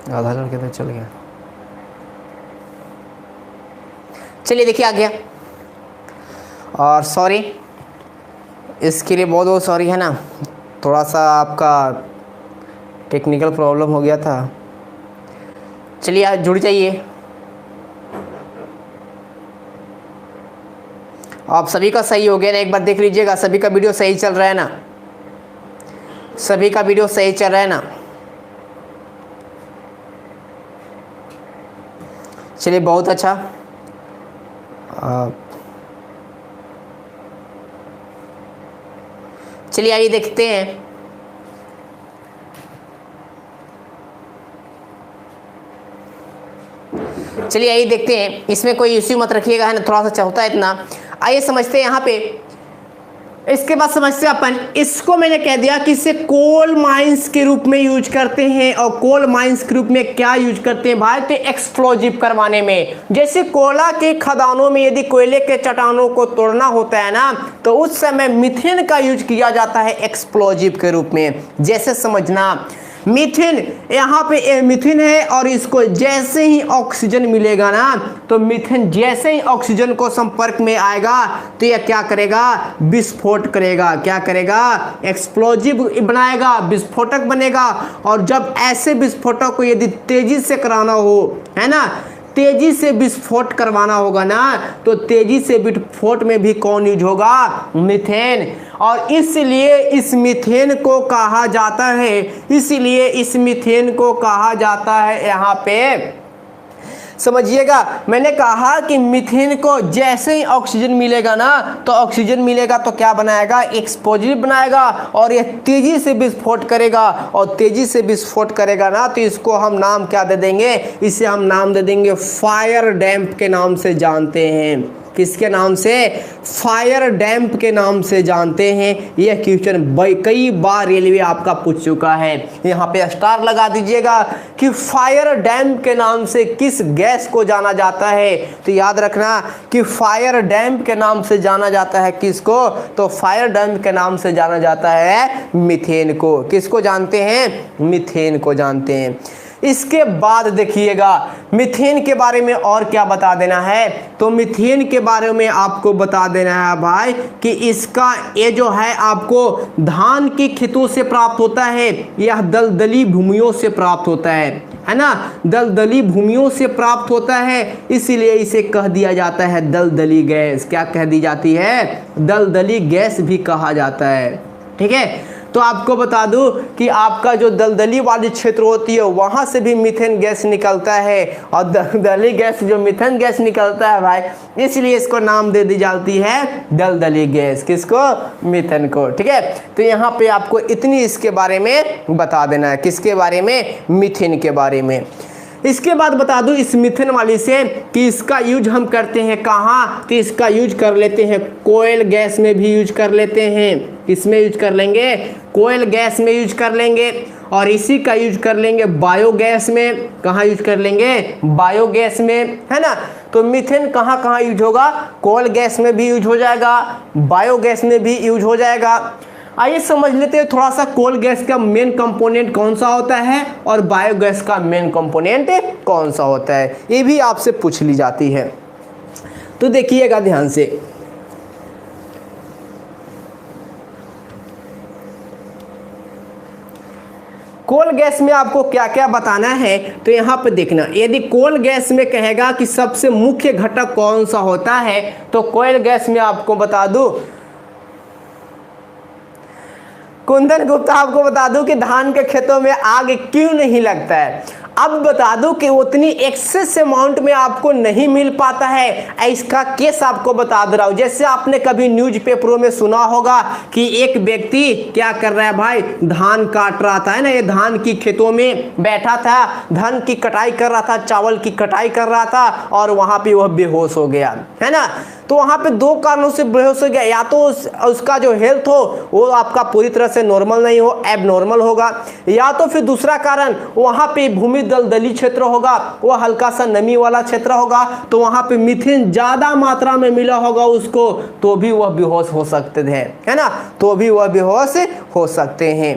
[SPEAKER 2] आधा लड़के तक चल गया।
[SPEAKER 1] चलिए देखिए आ गया। और सॉरी, इसके लिए बहुत बहुत सॉरी, है ना। थोड़ा सा आपका टेक्निकल प्रॉब्लम हो गया था। चलिए आज जुड़ जाइए। आप सभी का सही हो गया ना? एक बार देख लीजिएगा, सभी का वीडियो सही चल रहा है ना? सभी का वीडियो सही चल रहा है ना? चलिए बहुत अच्छा। चलिए आइए देखते हैं। चलिए आइए देखते हैं। इसमें कोई इश्यू मत रखिएगा, है ना। थोड़ा सा चलता है इतना। आइए समझते हैं यहाँ पे। इसके बाद समझते हैं अपन, इसको मैंने कह दिया कि इसे कोल माइंस के रूप में यूज करते हैं। और कोल माइंस के रूप में क्या यूज करते हैं भाई? तो एक्सप्लोजिव करवाने में। जैसे कोयला के खदानों में यदि कोयले के चट्टानों को तोड़ना होता है ना, तो उस समय मीथेन का यूज किया जाता है एक्सप्लोजिव के रूप में। जैसे समझना, मीथेन, यहाँ पे मीथेन है और इसको जैसे ही ऑक्सीजन मिलेगा ना, तो मीथेन जैसे ही ऑक्सीजन को संपर्क में आएगा तो यह क्या करेगा? विस्फोट करेगा। क्या करेगा? एक्सप्लोजिव बनाएगा, विस्फोटक बनेगा। और जब ऐसे विस्फोटक को यदि तेजी से कराना हो, है ना, तेजी से विस्फोट करवाना होगा ना, तो तेजी से विस्फोट में भी कौन यूज होगा? मीथेन। और इसलिए इस मीथेन को कहा जाता है, इसलिए इस मीथेन को कहा जाता है, यहाँ पे समझिएगा, मैंने कहा कि मीथेन को जैसे ही ऑक्सीजन मिलेगा ना, तो ऑक्सीजन मिलेगा तो क्या बनाएगा? एक्सप्लोजिव बनाएगा। और यह तेजी से विस्फोट करेगा। और तेजी से विस्फोट करेगा ना, तो इसको हम नाम क्या दे देंगे? इसे हम नाम दे देंगे फायर डैम्प के नाम से जानते हैं। किसके नाम से? फायर डैम्प के नाम से जानते हैं। यह क्वेश्चन कई बार रेलवे आपका पूछ चुका है। यहाँ पे स्टार लगा दीजिएगा कि फायर डैम्प के नाम से किस गैस को जाना जाता है। तो याद रखना कि फायर डैम्प के नाम से जाना जाता है किसको? तो फायर डैम्प के नाम से जाना जाता है मीथेन को। किसको जानते हैं? मीथेन को जानते हैं। इसके बाद देखिएगा मीथेन के बारे में और क्या बता देना है। तो मीथेन के बारे में आपको बता देना है भाई कि इसका ये जो है आपको धान की खेतों से प्राप्त होता है। यह दलदली भूमियों से प्राप्त होता है ना, दलदली भूमियों से प्राप्त होता है, इसीलिए इसे कह दिया जाता है दलदली गैस। क्या कह दी जाती है? दलदली गैस भी कहा जाता है। ठीक है, तो आपको बता दूं कि आपका जो दलदली वाली क्षेत्र होती है वहां से भी मीथेन गैस निकलता है, और दलदली गैस जो मीथेन गैस निकलता है भाई, इसलिए इसको नाम दे दी जाती है दलदली गैस। किसको? मीथेन को। ठीक है, तो यहाँ पे आपको इतनी इसके बारे में बता देना है। किसके बारे में? मीथेन के बारे में। इसके बाद बता दूं इस मीथेन वाली से कि इसका यूज हम करते हैं कहाँ? तो इसका यूज कर लेते हैं कोयल गैस में भी यूज कर लेते हैं। किसमें यूज कर लेंगे? कोयल गैस में यूज कर लेंगे, और इसी का यूज कर लेंगे बायोगैस में। कहाँ यूज कर लेंगे? बायोगैस में, है ना। तो मीथेन कहाँ कहाँ यूज होगा? कोयल गैस में भी यूज हो जाएगा, बायोगैस में भी यूज हो जाएगा। आइए समझ लेते हैं थोड़ा सा कोल गैस का मेन कंपोनेंट कौन सा होता है और बायोगैस का मेन कंपोनेंट कौन सा होता है, ये भी आपसे पूछ ली जाती है। तो देखिएगा ध्यान से, कोल गैस में आपको क्या क्या बताना है। तो यहाँ पे देखना, यदि कोल गैस में कहेगा कि सबसे मुख्य घटक कौन सा होता है, तो कोयल गैस में आपको बता दूं, कुंदन गुप्ता आपको बता दूं कि धान के खेतों में आग क्यों नहीं लगता है। अब बता दूं कि उतनी एक्सेस अमाउंट में आपको नहीं मिल पाता है। इसका केस आपको बता दे रहा हूं। जैसे आपने कभी न्यूज़पेपरों में सुना होगा कि एक व्यक्ति क्या कर रहा है भाई, धान काट रहा था, है ना, ये धान की खेतों में बैठा था, धान की कटाई कर रहा था, चावल की कटाई कर रहा था, और वहां पे वह बेहोश हो गया, है ना। तो वहां पे दो कारणों से बेहोश हो गया, या तो उसका जो हेल्थ हो वो आपका पूरी तरह से नॉर्मल नहीं हो, एबनॉर्मल होगा, या तो फिर दूसरा कारण वहां पे भूमि दलदली क्षेत्र होगा, वो हल्का सा नमी वाला क्षेत्र होगा, तो वहां पे मीथेन ज्यादा मात्रा में मिला होगा उसको, तो भी वह बेहोश हो सकते हैं, है ना, तो भी वह बेहोश हो सकते हैं।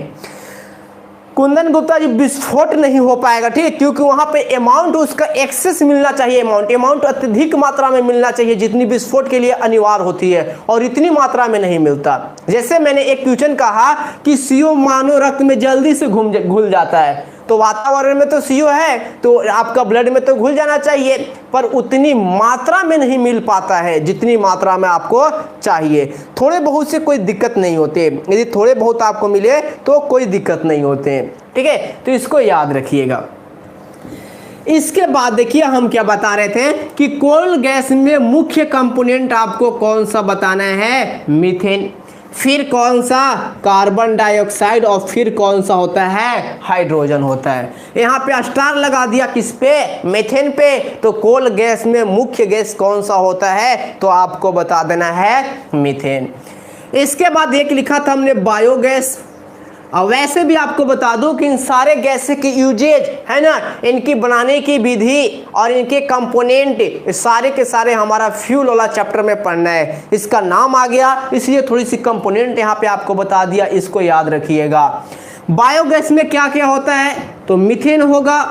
[SPEAKER 1] कुंदन गुप्ता जी विस्फोट नहीं हो पाएगा, ठीक है, क्योंकि वहां पे अमाउंट उसका एक्सेस मिलना चाहिए, अमाउंट अत्यधिक मात्रा में मिलना चाहिए जितनी विस्फोट के लिए अनिवार्य होती है, और इतनी मात्रा में नहीं मिलता। जैसे मैंने एक क्वेश्चन कहा कि CO मानव रक्त में जल्दी से घुल जाता है, तो वातावरण में तो CO है तो आपका ब्लड में तो घुल जाना चाहिए, पर उतनी मात्रा में नहीं मिल पाता है जितनी मात्रा में आपको चाहिए। थोड़े बहुत से कोई दिक्कत नहीं होते, यदि थोड़े बहुत आपको मिले तो कोई दिक्कत नहीं होते, ठीक है, तो इसको याद रखिएगा। इसके बाद देखिए हम क्या बता रहे थे कि कोल गैस में मुख्य कंपोनेंट आपको कौन सा बताना है? मीथेन, फिर कौन सा? कार्बन डाइऑक्साइड, और फिर कौन सा होता है? हाइड्रोजन होता है। यहाँ पे स्टार लगा दिया किस पे? मीथेन पे। तो कोल गैस में मुख्य गैस कौन सा होता है? तो आपको बता देना है मीथेन। इसके बाद एक लिखा था हमने बायोगैस। और वैसे भी आपको बता दूं कि इन सारे गैस की यूजेज, है ना, इनकी बनाने की विधि और इनके कंपोनेंट सारे के सारे हमारा फ्यूल वाला चैप्टर में पढ़ना है। इसका नाम आ गया इसलिए थोड़ी सी कंपोनेंट यहाँ पे आपको बता दिया, इसको याद रखिएगा। बायोगैस में क्या क्या होता है? तो मीथेन होगा,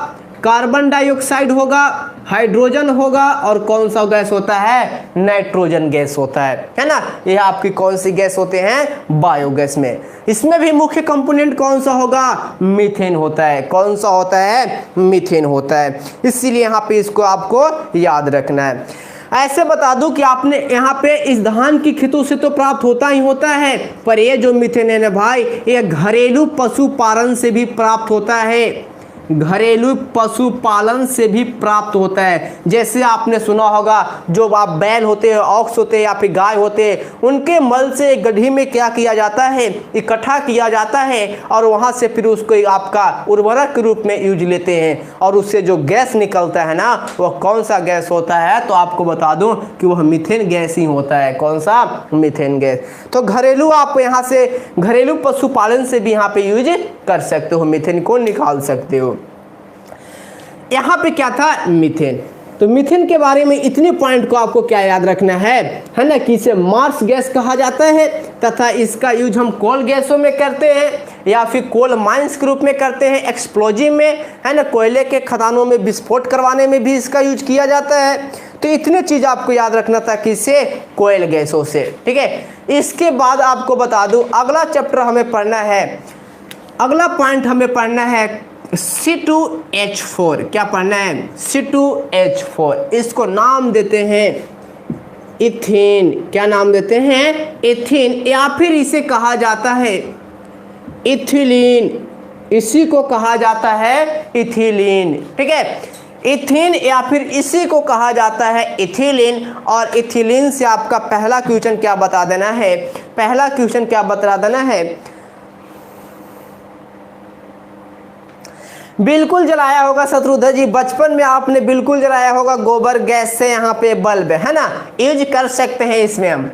[SPEAKER 1] कार्बन डाइऑक्साइड होगा, हाइड्रोजन होगा, और कौन सा गैस होता है? नाइट्रोजन गैस होता है ना। ये आपकी कौन सी गैस होते हैं? बायोगैस में। इसमें भी मुख्य कंपोनेंट कौन सा होगा? मीथेन होता है। कौन सा होता है? मीथेन होता है। इसीलिए यहाँ पे इसको आपको याद रखना है। ऐसे बता दूं कि आपने यहाँ पे इस धान की खेतों से तो प्राप्त होता ही होता है, पर ये जो मीथेन है ना भाई, ये घरेलू पशुपालन से भी प्राप्त होता है।
[SPEAKER 2] घरेलू पशुपालन से भी प्राप्त होता है। जैसे आपने सुना होगा, जो आप बैल होते हैं, ऑक्स होते हैं या फिर गाय होते हैं, उनके मल से गड्ढी में क्या किया जाता है, इकट्ठा किया जाता है और वहाँ से फिर उसको आपका उर्वरक के रूप में यूज लेते हैं और उससे जो गैस निकलता है ना, वह कौन सा गैस होता है, तो आपको बता दूं कि वह मीथेन गैस ही होता है। कौन सा? Methane gas. तो घरेलू, आप यहाँ से घरेलू पशुपालन से भी यहाँ पे यूज कर सकते हो, मीथेन को निकाल सकते हो। यहाँ पे क्या था? मीथेन। तो मीथेन के बारे में इतने पॉइंट को आपको क्या याद रखना है ना, कि इसे मार्स गैस कहा जाता है तथा इसका यूज हम कोल गैसों में करते हैं या फिर कोल माइंस के रूप में करते हैं, एक्सप्लोजिव में, है ना, कोयले के खदानों में विस्फोट करवाने में भी इसका यूज किया जाता है। तो इतने चीज आपको याद रखना था, किससे? कोयल गैसों से। ठीक है। इसके बाद आपको बता दूं, अगला चैप्टर हमें पढ़ना है, अगला पॉइंट हमें पढ़ना है C2H4। क्या पढ़ना है? C2H4। इसको नाम देते हैं इथेन। क्या नाम देते हैं? इथेन, या फिर इसे कहा जाता है इथिलीन। इसी को कहा जाता है इथिलीन। ठीक है, इथेन या फिर इसी को कहा जाता है इथिलीन। और इथिलीन से आपका पहला क्वेश्चन क्या बता देना है? पहला क्वेश्चन क्या बता देना है? बिल्कुल जलाया होगा शत्रुघ्न जी, बचपन में आपने बिल्कुल जलाया होगा गोबर गैस से, यहाँ पे बल्ब है ना, यूज कर सकते हैं इसमें हम।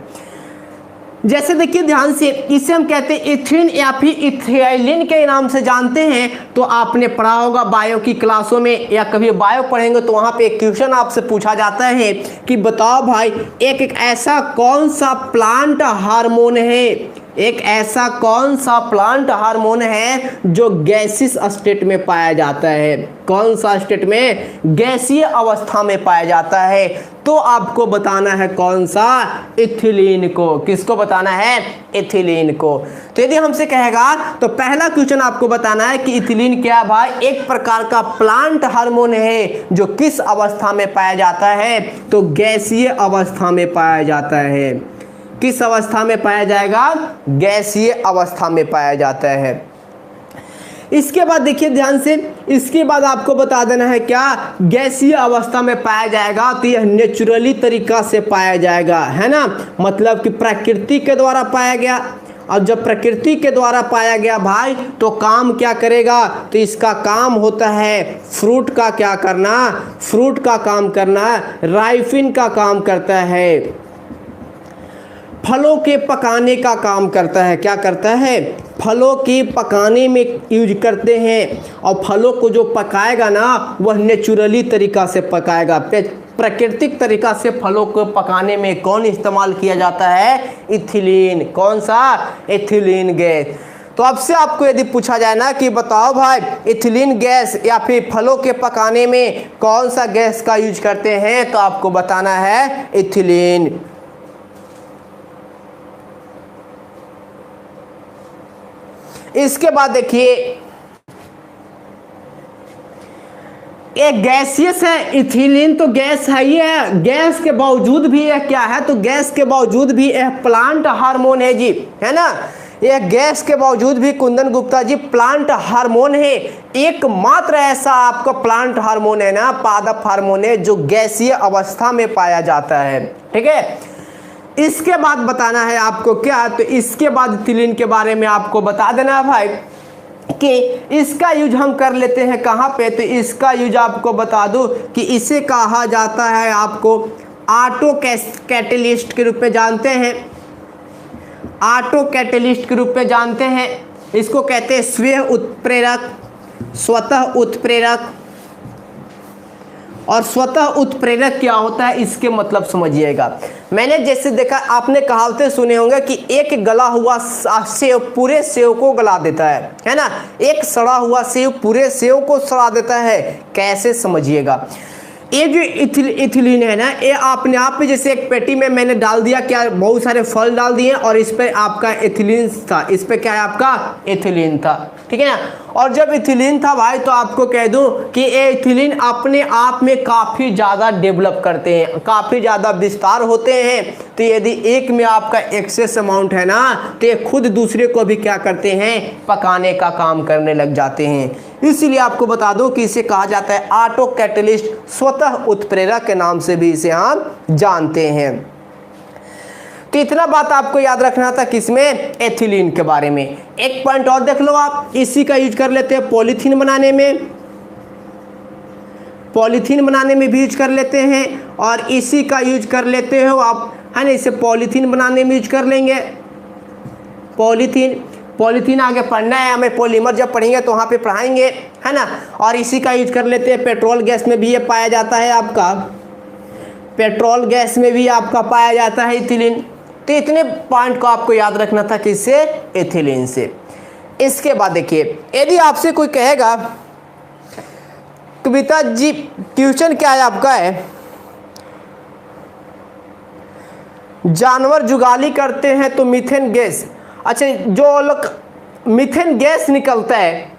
[SPEAKER 2] जैसे देखिए ध्यान से, इसे हम कहते हैं इथिन या फिर इथिलीन के नाम से जानते हैं। तो आपने पढ़ा होगा बायो की क्लासों में, या कभी बायो पढ़ेंगे तो वहाँ पे एक क्वेश्चन आपसे पूछा जाता है कि बताओ भाई, एक ऐसा कौन सा प्लांट हार्मोन है, एक ऐसा कौन सा प्लांट हार्मोन है जो गैसियस स्टेट में पाया जाता है? कौन सा स्टेट में? गैसीय अवस्था में पाया जाता है। तो आपको बताना है कौन सा? इथिलीन को। किसको बताना है? इथिलीन को। तो यदि हमसे कहेगा तो पहला क्वेश्चन आपको बताना है कि इथिलीन क्या भाई? एक प्रकार का प्लांट हार्मोन है जो किस अवस्था में पाया जाता है? तो गैसीय अवस्था में पाया जाता है। किस अवस्था में पाया जाएगा? गैसीय अवस्था में पाया जाता है। इसके बाद देखिए ध्यान से, इसके बाद आपको बता देना है क्या? गैसीय अवस्था में पाया जाएगा तो यह नेचुरली तरीका से पाया जाएगा, है ना, मतलब कि प्रकृति के द्वारा पाया गया। और जब प्रकृति के द्वारा पाया गया भाई, तो काम क्या करेगा? तो इसका काम होता है फ्रूट का क्या करना? फ्रूट का काम करना, राइफिन का काम करता है, फलों के पकाने का काम करता है। क्या करता है? फलों के पकाने में यूज करते हैं। और फलों को जो पकाएगा ना, वह नेचुरली तरीका से पकाएगा। प्राकृतिक तरीका से फलों को पकाने में कौन इस्तेमाल किया जाता है? इथिलीन। कौन सा? Ethylene gas. तो अब से आपको यदि पूछा जाए ना कि बताओ भाई, इथिलीन गैस या फिर फलों के पकाने में कौन सा गैस का यूज करते हैं, तो आपको बताना है इथिलीन। इसके बाद देखिए, एक गैसियस है, इथिलीन तो गैस है ही है, गैस के बावजूद भी यह क्या है? तो गैस के बावजूद भी यह प्लांट हार्मोन है जी, है ना। यह गैस के बावजूद भी कुंदन गुप्ता जी प्लांट हार्मोन है। एकमात्र ऐसा आपका प्लांट हार्मोन है ना, पादप हार्मोन है, जो गैसीय अवस्था में पाया जाता है। ठीक है। इसके बाद बताना है आपको क्या? तो इसके बाद इथिलीन के बारे में आपको बता देना है भाई कि इसका यूज हम कर लेते हैं कहाँ पे? तो इसका यूज आपको बता दूं कि इसे कहा जाता है, आपको ऑटो कैटेलिस्ट के रूप में जानते हैं। ऑटो कैटेलिस्ट के रूप में जानते हैं। इसको कहते हैं स्वयं उत्प्रेरक, स्वतः उत्प्रेरक। और स्वतः उत्प्रेरक क्या होता है, इसके मतलब समझिएगा। मैंने जैसे देखा, आपने कहावतें सुने होंगे कि एक गला हुआ सेव पूरे सेव को गला देता है ना। एक सड़ा हुआ सेव पूरे सेव को सड़ा देता है। कैसे? समझिएगा। ये जो इथिलीन है ना, ये अपने आप में जैसे एक पेटी में मैंने डाल दिया, क्या बहुत सारे फल डाल दिए और इस पे आपका इथिलीन था, इस पे क्या है आपका? इथिलीन था। ठीक है ना। और जब इथिलीन था भाई, तो आपको कह दूं कि ये इथिलीन अपने आप में काफ़ी ज़्यादा डेवलप करते हैं, काफ़ी ज़्यादा विस्तार होते हैं। तो यदि एक में आपका एक्सेस अमाउंट है ना, तो ये खुद दूसरे को भी क्या करते हैं? पकाने का काम करने लग जाते हैं। इसीलिए आपको बता दूं कि इसे कहा जाता है ऑटो कैटलिस्ट, स्वतः उत्प्रेरक के नाम से भी इसे हम जानते हैं। तो इतना बात आपको याद रखना था किसमें, एथिलीन के बारे में। एक पॉइंट और देख लो आप, इसी का यूज कर लेते हैं पॉलीथीन बनाने में, पॉलीथीन बनाने में भी यूज कर लेते हैं, और इसी का यूज कर लेते हो आप, है ना, इसे पॉलीथीन बनाने में यूज कर लेंगे। पॉलीथीन आगे पढ़ना है हमें, पॉलीमर जब पढ़ेंगे तो वहाँ पे पढ़ाएंगे, है ना। और इसी का यूज कर लेते हैं पेट्रोल गैस में भी ये पाया जाता है आपका, पेट्रोल गैस में भी आपका पाया जाता है इथिलीन। तो इतने पॉइंट को आपको याद रखना था किससे, एथिलीन से। इसके बाद देखिए, यदि आपसे कोई कहेगा कविता जी क्वेश्चन क्या है आपका, है जानवर जुगाली करते हैं तो मीथेन गैस, अच्छा जो लोग मीथेन गैस निकलता है,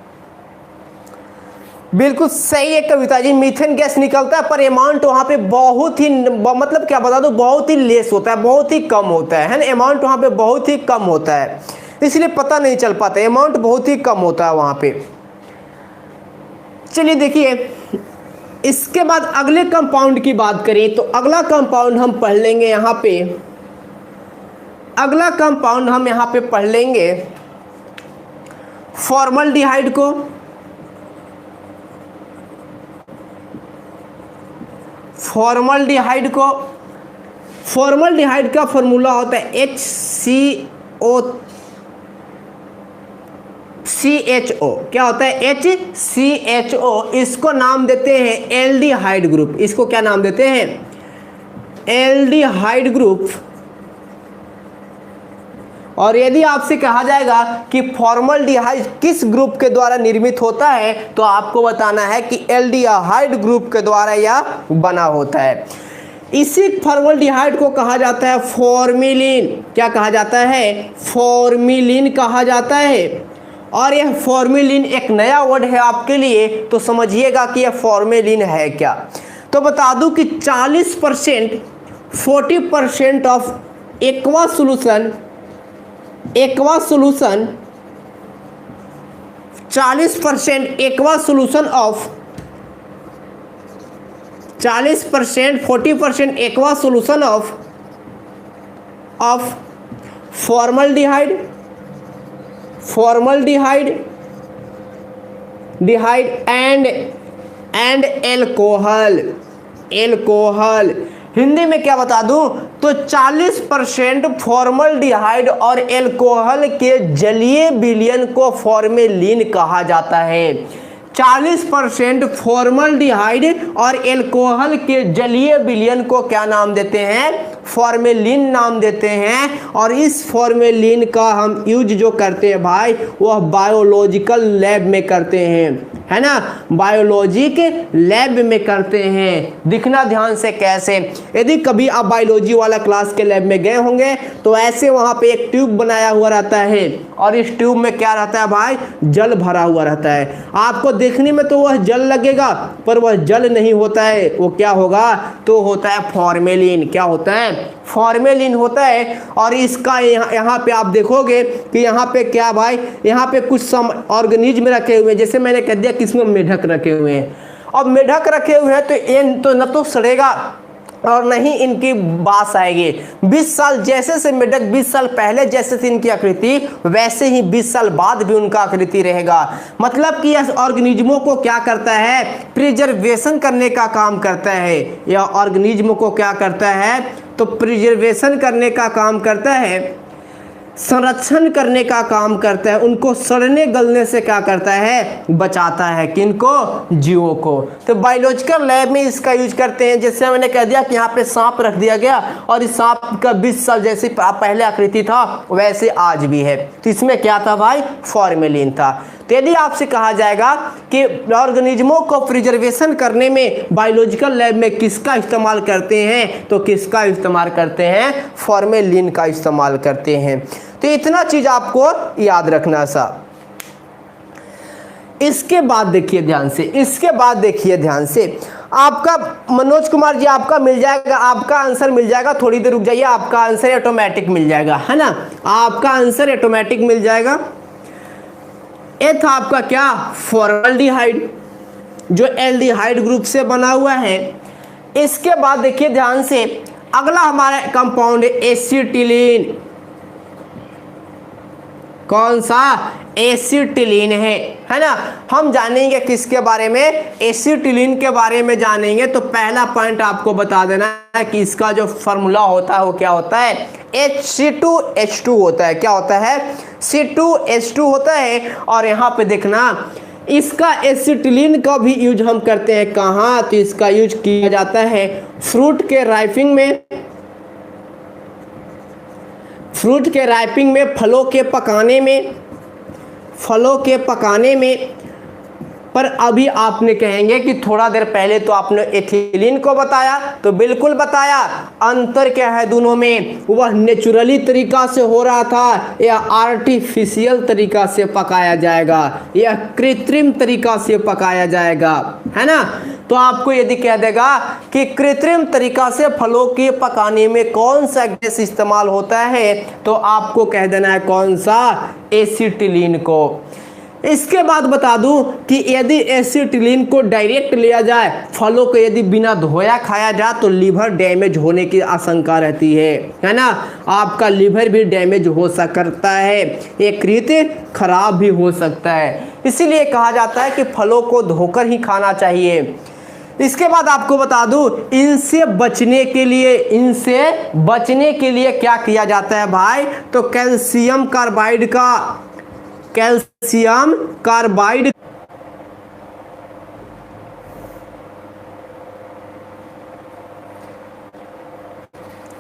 [SPEAKER 2] बिल्कुल सही है कविता जी, मीथेन गैस निकलता है, पर अमाउंट वहाँ पे बहुत ही, मतलब क्या बता दो, बहुत ही लेस होता है, बहुत ही कम होता है ना, अमाउंट वहाँ पे बहुत ही कम होता है, इसलिए पता नहीं चल पाता, अमाउंट बहुत ही कम होता है वहाँ पे। चलिए देखिए, इसके बाद अगले कंपाउंड की बात करें तो अगला कंपाउंड हम पढ़ लेंगे यहाँ पे, अगला कंपाउंड हम यहाँ पे पढ़ लेंगे फॉर्मल्डिहाइड को। फॉर्मल्डिहाइड का फॉर्मूला होता है HCHO, क्या होता है, HCHO। इसको नाम देते हैं एल्डिहाइड ग्रुप, इसको क्या नाम देते हैं, एल्डिहाइड ग्रुप। और यदि आपसे कहा जाएगा कि फॉर्मल्डिहाइड किस ग्रुप के द्वारा निर्मित होता है, तो आपको बताना है कि एल्डिहाइड ग्रुप के द्वारा यह बना होता है। इसी फॉर्मल्डिहाइड को कहा जाता है फॉर्मिलिन, क्या कहा जाता है, फॉर्मिलिन कहा जाता है। और यह फॉर्मिलिन एक नया वर्ड है आपके लिए, तो समझिएगा कि यह फॉर्मिलिन है क्या। तो बता दूं कि 40% 40% of aqua solution 40% aqua solution of 40% 40% aqua solution of formaldehyde and alcohol. Hindi में क्या बता दूं, तो 40% फॉर्मल्डिहाइड और एल्कोहल के जलीय विलयन को फॉर्मेलिन कहा जाता है। 40% फॉर्मल्डिहाइड और एल्कोहल के जलीय विलयन को क्या नाम देते हैं, फॉर्मेलिन नाम देते हैं। और इस फॉर्मेलिन का हम यूज जो करते हैं भाई, वह बायोलॉजिकल लैब में करते हैं, है ना, बायोलॉजी के लैब में करते हैं। दिखना ध्यान से कैसे, यदि कभी आप बायोलॉजी वाला क्लास के लैब में गए होंगे तो ऐसे वहाँ पे एक ट्यूब बनाया हुआ रहता है, और इस ट्यूब में क्या रहता है भाई, जल भरा हुआ रहता है। आपको देखने में तो वह जल लगेगा, पर वह जल नहीं होता है, वो क्या होगा, तो होता है फॉर्मेलिन। क्या होता है, फॉर्मेलिन होता है। और इसका यहाँ पे आप देखोगे कि यहाँ पे क्या भाई, यहाँ पे कुछ ऑर्गेनिज्म रखे हुए हैं, जैसे मैंने कह दिया कि इसमें मेढक रखे हुए हैं। अब मेढक रखे हुए हैं तो ये तो न तो सड़ेगा और नहीं इनकी बास आएगी। 20 साल जैसे से मेढक 20 साल पहले जैसे से इनकी आकृति, वैसे ही 20 साल बाद भी उनका आकृति रहेगा। मतलब कि यह ऑर्गेनिज्मों को क्या करता है, प्रिजर्वेशन करने का काम करता है। यह ऑर्गेनिज्म को क्या करता है, तो प्रिजर्वेशन करने का काम करता है, संरक्षण करने का काम करता है, उनको सड़ने गलने से क्या करता है, बचाता है, किनको, जीवों को। तो बायोलॉजिकल लैब में इसका यूज करते हैं। जैसे मैंने कह दिया कि यहाँ पे सांप रख दिया गया और इस सांप का 20 साल जैसे पहले आकृति था वैसे आज भी है, तो इसमें क्या था भाई, फॉर्मेलिन था। तो यदि आपसे कहा जाएगा कि ऑर्गेनिज्मों को प्रिजर्वेशन करने में बायोलॉजिकल लैब में किसका इस्तेमाल करते हैं, तो किसका इस्तेमाल करते हैं, फॉर्मेलिन का इस्तेमाल करते हैं। तो इतना चीज आपको याद रखना सा। इसके बाद देखिए ध्यान से, आपका मनोज कुमार जी आपका मिल जाएगा, आपका आंसर मिल जाएगा, थोड़ी देर रुक जाइए, आपका आंसर ऑटोमेटिक मिल जाएगा, है ना, आपका आंसर ऑटोमेटिक मिल जाएगा। ये था आपका क्या, फॉर्मल्डिहाइड, जो एल्डिहाइड ग्रुप से बना हुआ है। इसके बाद देखिए ध्यान से, अगला हमारा कंपाउंड है एसिटिलीन। कौन सा, एसिटिलीन है ना। हम जानेंगे किसके बारे में, एसिटिलीन के बारे में जानेंगे। तो पहला पॉइंट आपको बता देना है कि इसका जो फॉर्मूला होता है वो क्या होता है, HC2H2 होता है। क्या होता है, C2H2 होता है। और यहाँ पे देखना, इसका एसिटिलीन का भी यूज हम करते हैं कहाँ, तो इसका यूज किया जाता है फ्रूट के राइपिंग में, फ्रूट के राइपिंग में, फलों के पकाने में, फलों के पकाने में। पर अभी आपने कहेंगे कि थोड़ा देर पहले तो आपने एथिलीन को बताया, तो बिल्कुल बताया। अंतर क्या है दोनों में, वह नेचुरली तरीका से हो रहा था या आर्टिफिशियल तरीका से पकाया जाएगा, या कृत्रिम तरीका से पकाया जाएगा, है ना। तो आपको यदि कह देगा कि कृत्रिम तरीका से फलों के पकाने में कौन सा गैस इस्तेमाल होता है, तो आपको कह देना है कौन सा, एसिटिलीन को। इसके बाद बता दूं कि यदि एसिटिलीन को डायरेक्ट लिया जाए, फलों को यदि बिना धोया खाया जाए, तो लीवर डैमेज होने की आशंका रहती है ना। आपका लीवर भी डैमेज हो सकता है, यकृत खराब भी हो सकता है। इसीलिए कहा जाता है कि फलों को धोकर ही खाना चाहिए। इसके बाद आपको बता दूं, इनसे बचने के लिए क्या किया जाता है भाई, तो कैल्शियम कार्बाइड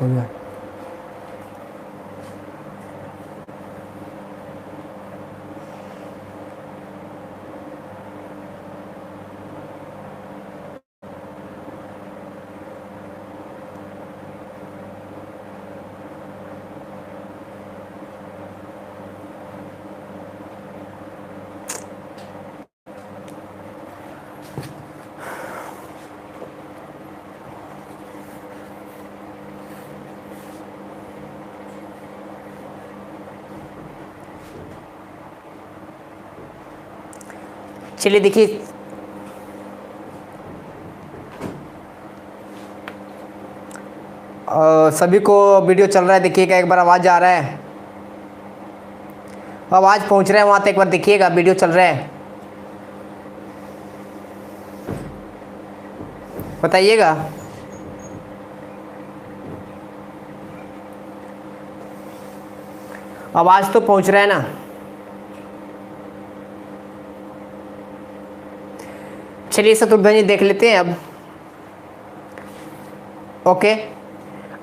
[SPEAKER 2] हो गया। चलिए देखिए, सभी को वीडियो चल रहा है, देखिएगा एक बार आवाज़ आ रहा है, आवाज़ पहुंच रहा है वहाँ तक, एक बार देखिएगा वीडियो चल रहा है, बताइएगा। आवाज़ तो पहुंच रहा है ना। चलिए शत्रुघ्न जी देख लेते हैं अब। ओके,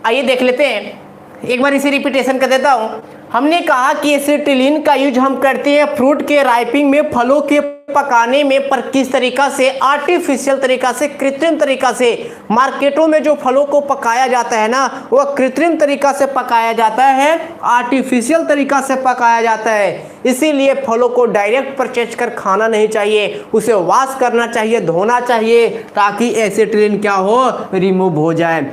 [SPEAKER 2] आइए देख लेते हैं, एक बार इसे रिपीटेशन कर देता हूं। हमने कहा कि एसिटिलीन का यूज हम करते हैं फ्रूट के राइपिंग में, फलों के पकाने में, पर किस तरीका से, आर्टिफिशियल तरीका से, कृत्रिम तरीका से। मार्केटों में जो फलों को पकाया जाता है ना, वह कृत्रिम तरीका से पकाया जाता है, आर्टिफिशियल तरीका से पकाया जाता है। इसीलिए फलों को डायरेक्ट परचेज कर खाना नहीं चाहिए, उसे वॉश करना चाहिए, धोना चाहिए, ताकि एसिटिलीन क्या हो, रिमूव हो जाए।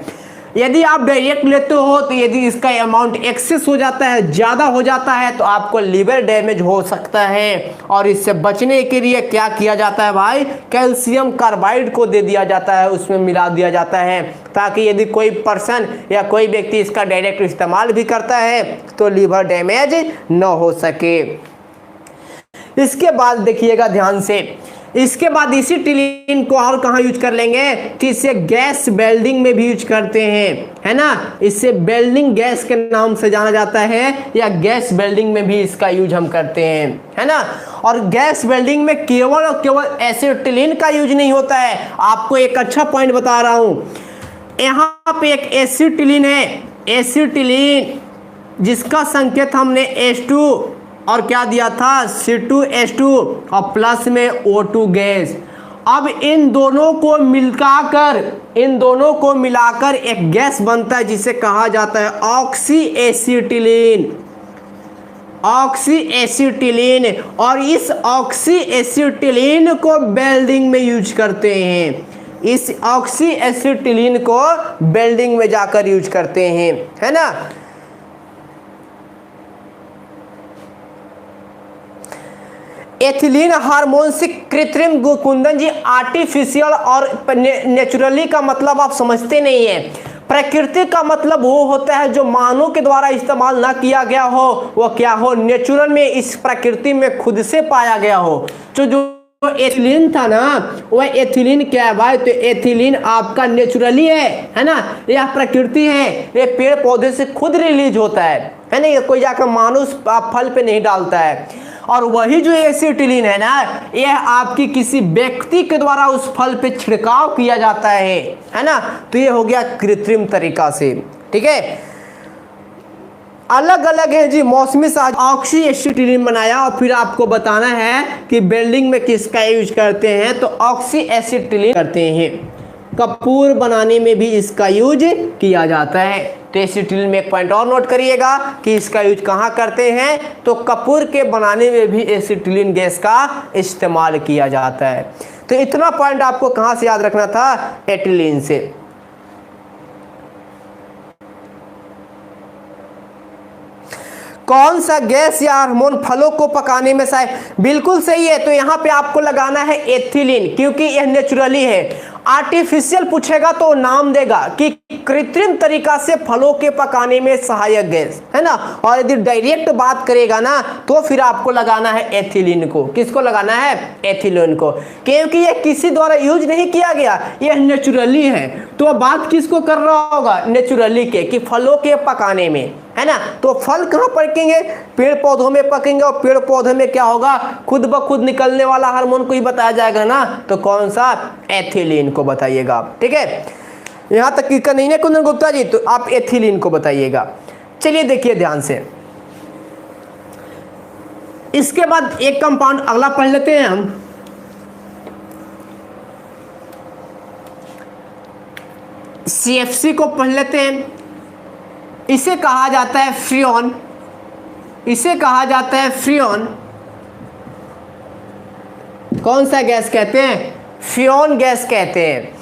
[SPEAKER 2] यदि आप डायरेक्ट लेते हो, तो यदि इसका अमाउंट एक्सेस हो जाता है, ज़्यादा हो जाता है, तो आपको लीवर डैमेज हो सकता है। और इससे बचने के लिए क्या किया जाता है भाई, कैल्शियम कार्बाइड को दे दिया जाता है, उसमें मिला दिया जाता है, ताकि यदि कोई पर्सन या कोई व्यक्ति इसका डायरेक्ट इस्तेमाल भी करता है, तो लीवर डैमेज न हो सके। इसके बाद देखिएगा ध्यान से, इसके बाद एसिटिलीन को और कहाँ यूज कर लेंगे, कि इसे गैस वेल्डिंग में भी यूज करते हैं, है ना। इसे वेल्डिंग गैस के नाम से जाना जाता है, या गैस वेल्डिंग में भी इसका यूज हम करते हैं, है ना। और गैस वेल्डिंग में केवल और केवल एसिटिलीन का यूज नहीं होता है। आपको एक अच्छा पॉइंट बता रहा हूं, यहाँ पे एक एसिटिलीन है, एसिटिलीन जिसका संकेत हमने H2 और क्या दिया था, C2H2 और प्लस में O2 गैस। अब इन दोनों को मिलाकर एक गैस बनता है, जिसे कहा जाता है ऑक्सी एसिटिलीन। और इस ऑक्सी एसिटिलीन को वेल्डिंग में यूज करते हैं, इस ऑक्सी एसिटिलीन को वेल्डिंग में जाकर यूज करते हैं, है ना। एथिलीन हार्मोन से कृत्रिम कुंदन जी, आर्टिफिशियल और नेचुरली का मतलब आप समझते नहीं है। प्रकृति का मतलब वो होता है जो मानव के द्वारा इस्तेमाल ना किया गया हो, वो क्या हो, नेचुरल में इस प्रकृति में खुद से पाया गया हो। तो जो एथिलीन था ना, वह एथिलीन क्या है भाई, तो एथिलीन आपका नेचुरली है ना, यह प्रकृति है, ये पेड़ पौधे से खुद रिलीज होता है ना, ये कोई जाकर मानव फल पे नहीं डालता है। और वही जो एसिटिलीन है ना, यह आपकी किसी व्यक्ति के द्वारा उस फल पे छिड़काव किया जाता है ना, तो ये हो गया कृत्रिम तरीका से। ठीक है, अलग अलग है जी, मौसमी साज ऑक्सी एसिटिलीन बनाया और फिर आपको बताना है कि वेल्डिंग में किसका यूज करते हैं, तो ऑक्सी एसिटिलीन करते हैं। कपूर बनाने में भी इसका यूज किया जाता है। तो एसिटिलीन में एक पॉइंट और नोट करिएगा कि इसका यूज कहाँ करते हैं, तो कपूर के बनाने में भी एसिटिलीन गैस का इस्तेमाल किया जाता है। तो इतना पॉइंट आपको कहाँ से याद रखना था, एथिलीन से। कौन सा गैस या हार्मोन फलों को पकाने में सहायक, बिल्कुल सही है। तो यहाँ पे आपको लगाना है एथिलीन, क्योंकि यह नेचुरली है। आर्टिफिशियल पूछेगा तो नाम देगा कि कृत्रिम तरीका से फलों के पकाने में सहायक गैस है ना, और यदि डायरेक्ट बात करेगा ना तो फिर आपको लगाना है एथिलीन को। किसको लगाना है, एथिलीन को, क्योंकि यह किसी द्वारा यूज नहीं किया गया, यह नेचुरली है। तो बात किसको कर रहा होगा, नेचुरली के, कि फलों के पकाने में है ना। तो फल कहाँ पकेंगे, पेड़ पौधों में पकेंगे, और पेड़ पौधे में क्या होगा, खुद ब खुद निकलने वाला हार्मोन को ही बताया जाएगा ना, तो कौन सा, एथिलीन को बताइएगा। ठीक है, यहाँ तक क्लियर नहीं है कुंदन गुप्ता जी, तो आप एथिलीन को बताइएगा। चलिए देखिए ध्यान से, इसके बाद एक कंपाउंड अगला पढ़ लेते हैं हम, CFC को पढ़ लेते हैं। इसे कहा जाता है फ्रियोन, इसे कहा जाता है फ्रियोन। कौन सा गैस कहते हैं, फ्रियोन गैस कहते हैं।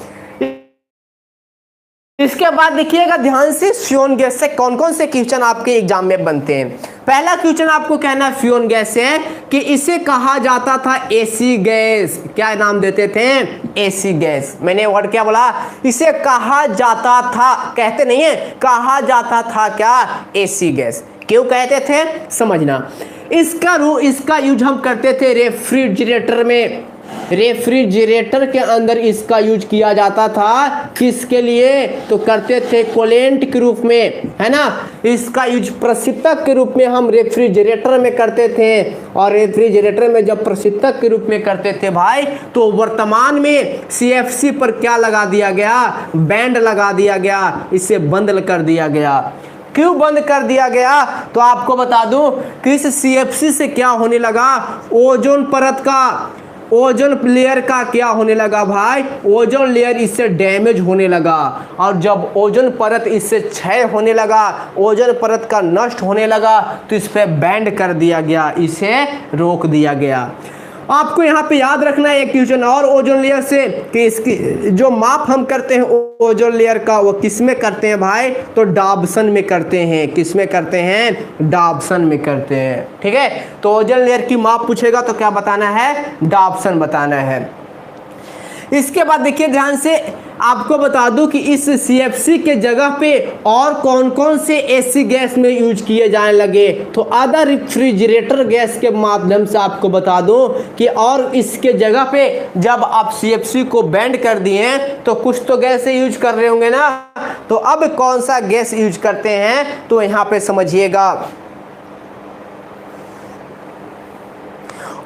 [SPEAKER 2] इसके बाद देखिएगा ध्यान से, फ्रियोन गैस से कौन कौन से क्वेश्चन आपके एग्जाम में बनते हैं। पहला क्वेश्चन आपको कहना है फ्रियोन गैस से कि इसे कहा जाता था एसी गैस। क्या नाम देते थे, एसी गैस। मैंने वर्ड क्या बोला, इसे कहा जाता था, कहते नहीं है, कहा जाता था क्या, एसी गैस। क्यों कहते थे समझना। इसका यूज हम करते थे रेफ्रिजरेटर में, रेफ्रिजरेटर के अंदर इसका यूज किया जाता था। किसके लिए, तो करते थे कोलेंट के रूप में, है ना। इसका यूज प्रशीतक के रूप में हम रेफ्रिजरेटर में करते थे, और रेफ्रिजरेटर में जब प्रशीतक के रूप में करते थे भाई, तो वर्तमान में CFC पर क्या लगा दिया गया, बैंड लगा दिया गया, इसे बंद कर दिया गया। क्यों बंद कर दिया गया, तो आपको बता दूं कि इस CFC से क्या होने लगा, ओजोन परत का, ओजोन लेयर का क्या होने लगा भाई, ओजोन लेयर इससे डैमेज होने लगा। और जब ओजोन परत इससे क्षय होने लगा, ओजोन परत का नष्ट होने लगा, तो इस पे बैंड कर दिया गया, इसे रोक दिया गया। आपको यहाँ पे याद रखना है एक क्वेश्चन और ओजोन लेयर से, कि इसकी जो माप हम करते हैं ओजोन लेयर का, वो किस में करते हैं भाई, तो डाबसन में करते हैं। किस में करते हैं, डाबसन में करते हैं। ठीक है, तो ओजोन लेयर की माप पूछेगा तो क्या बताना है, डाबसन बताना है। इसके बाद देखिए ध्यान से, आपको बता दूं कि इस CFC के जगह पे और कौन कौन से एसी गैस में यूज किए जाने लगे, तो अदर रेफ्रिजरेटर गैस के माध्यम से आपको बता दूं कि, और इसके जगह पे जब आप CFC को बैंड कर दिए तो कुछ तो गैस यूज कर रहे होंगे ना, तो अब कौन सा गैस यूज करते हैं, तो यहाँ पे समझिएगा,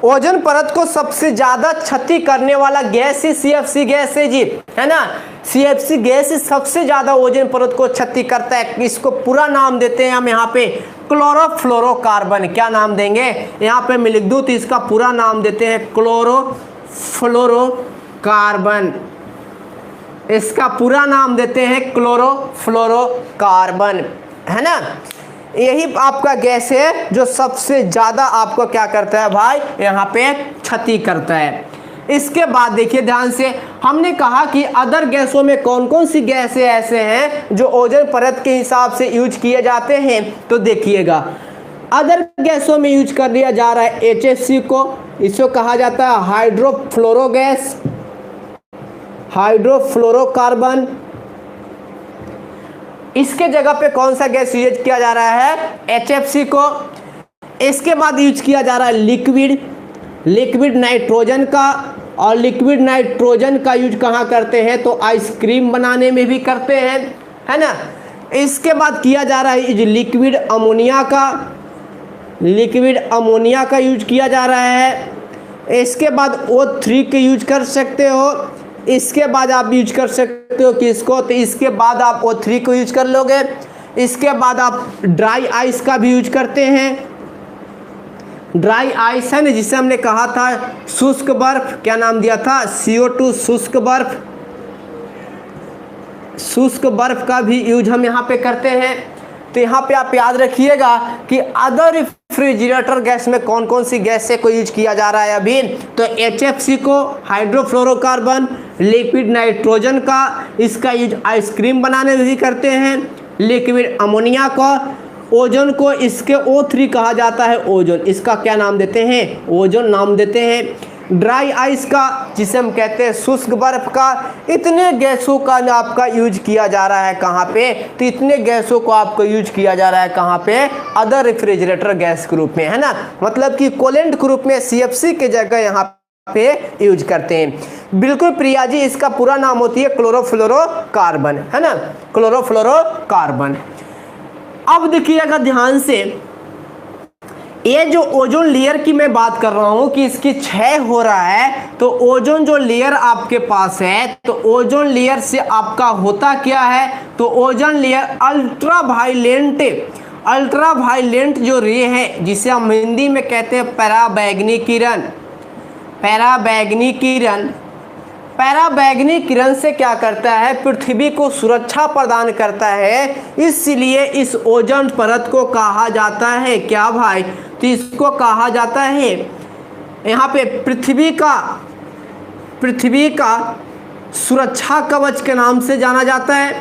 [SPEAKER 2] ओजोन परत को सबसे ज्यादा क्षति करने वाला गैस ही CFC गैस है जी, है ना। CFC गैस सबसे ज्यादा ओजोन परत को क्षति करता है। इसको पूरा नाम देते हैं हम यहाँ पे क्लोरोफ्लोरोकार्बन। क्या नाम देंगे, यहाँ पे मैं लिख दूं तो इसका पूरा नाम देते हैं क्लोरोफ्लोरोकार्बन। इसका पूरा नाम देते हैं क्लोरोफ्लोरोकार्बन, है ना। यही आपका गैस है जो सबसे ज्यादा आपको क्या करता है भाई, यहाँ पे क्षति करता है। इसके बाद देखिए ध्यान से, हमने कहा कि अदर गैसों में कौन कौन सी गैसें ऐसे हैं जो ओजोन परत के हिसाब से यूज किए जाते हैं, तो देखिएगा अदर गैसों में यूज कर दिया जा रहा है HFC को, इसको कहा जाता है हाइड्रोफ्लोरो गैस, हाइड्रोफ्लोरोकार्बन। इसके जगह पे कौन सा गैस यूज किया जा रहा है? HFC को। इसके बाद यूज किया जा रहा है लिक्विड नाइट्रोजन का, और लिक्विड नाइट्रोजन का यूज कहाँ करते हैं? तो आइसक्रीम बनाने में भी करते हैं, है ना। इसके बाद किया जा रहा है लिक्विड अमोनिया का यूज किया जा रहा है। इसके बाद O3 के यूज कर सकते हो। इसके बाद आप यूज कर सकते हो किसको? तो इसके बाद आप O3 को यूज कर लोगे। इसके बाद आप ड्राई आइस का भी यूज करते हैं। ड्राई आइस है ना, जिसे हमने कहा था शुष्क बर्फ, क्या नाम दिया था? CO2 शुष्क बर्फ का भी यूज हम यहाँ पे करते हैं। तो यहाँ पे आप याद रखिएगा कि अदर रेफ्रिजरेटर गैस में कौन कौन सी गैस को यूज किया जा रहा है अभी। तो HFC को, हाइड्रोफ्लोरोकार्बन, लिक्विड नाइट्रोजन का, इसका यूज आइसक्रीम बनाने में भी करते हैं। लिक्विड अमोनिया का, ओजोन को, इसके O3 कहा जाता है ओजोन, इसका क्या नाम देते हैं? ओजोन नाम देते हैं। ड्राई आइस का, जिसे हम कहते हैं शुष्क बर्फ का, इतने गैसों का आपका यूज किया जा रहा है कहाँ पे? तो इतने गैसों को आपको यूज किया जा रहा है कहाँ पे? अदर रेफ्रिजरेटर गैस के रूप में, है ना। मतलब कि कोलेंट के रूप में CFC के जगह यहाँ पे यूज करते हैं। बिल्कुल प्रिया जी, इसका पूरा नाम होती है क्लोरोफ्लोरोकार्बन, है ना, क्लोरोफ्लोरोकार्बन। अब देखिएगा ध्यान से, ये जो ओजोन लेयर की मैं बात कर रहा हूं कि इसकी क्षय हो रहा है, तो ओजोन जो लेयर आपके पास है, तो ओजोन लेयर से आपका होता क्या है? तो ओजोन लेयर अल्ट्रावायलेंट जो रे है, जिसे हम हिंदी में कहते हैं पराबैंगनी किरण से क्या करता है? पृथ्वी को सुरक्षा प्रदान करता है। इसलिए इस ओजोन परत को कहा जाता है क्या भाई? तो इसको कहा जाता है यहाँ पे पृथ्वी का सुरक्षा कवच के नाम से जाना जाता है।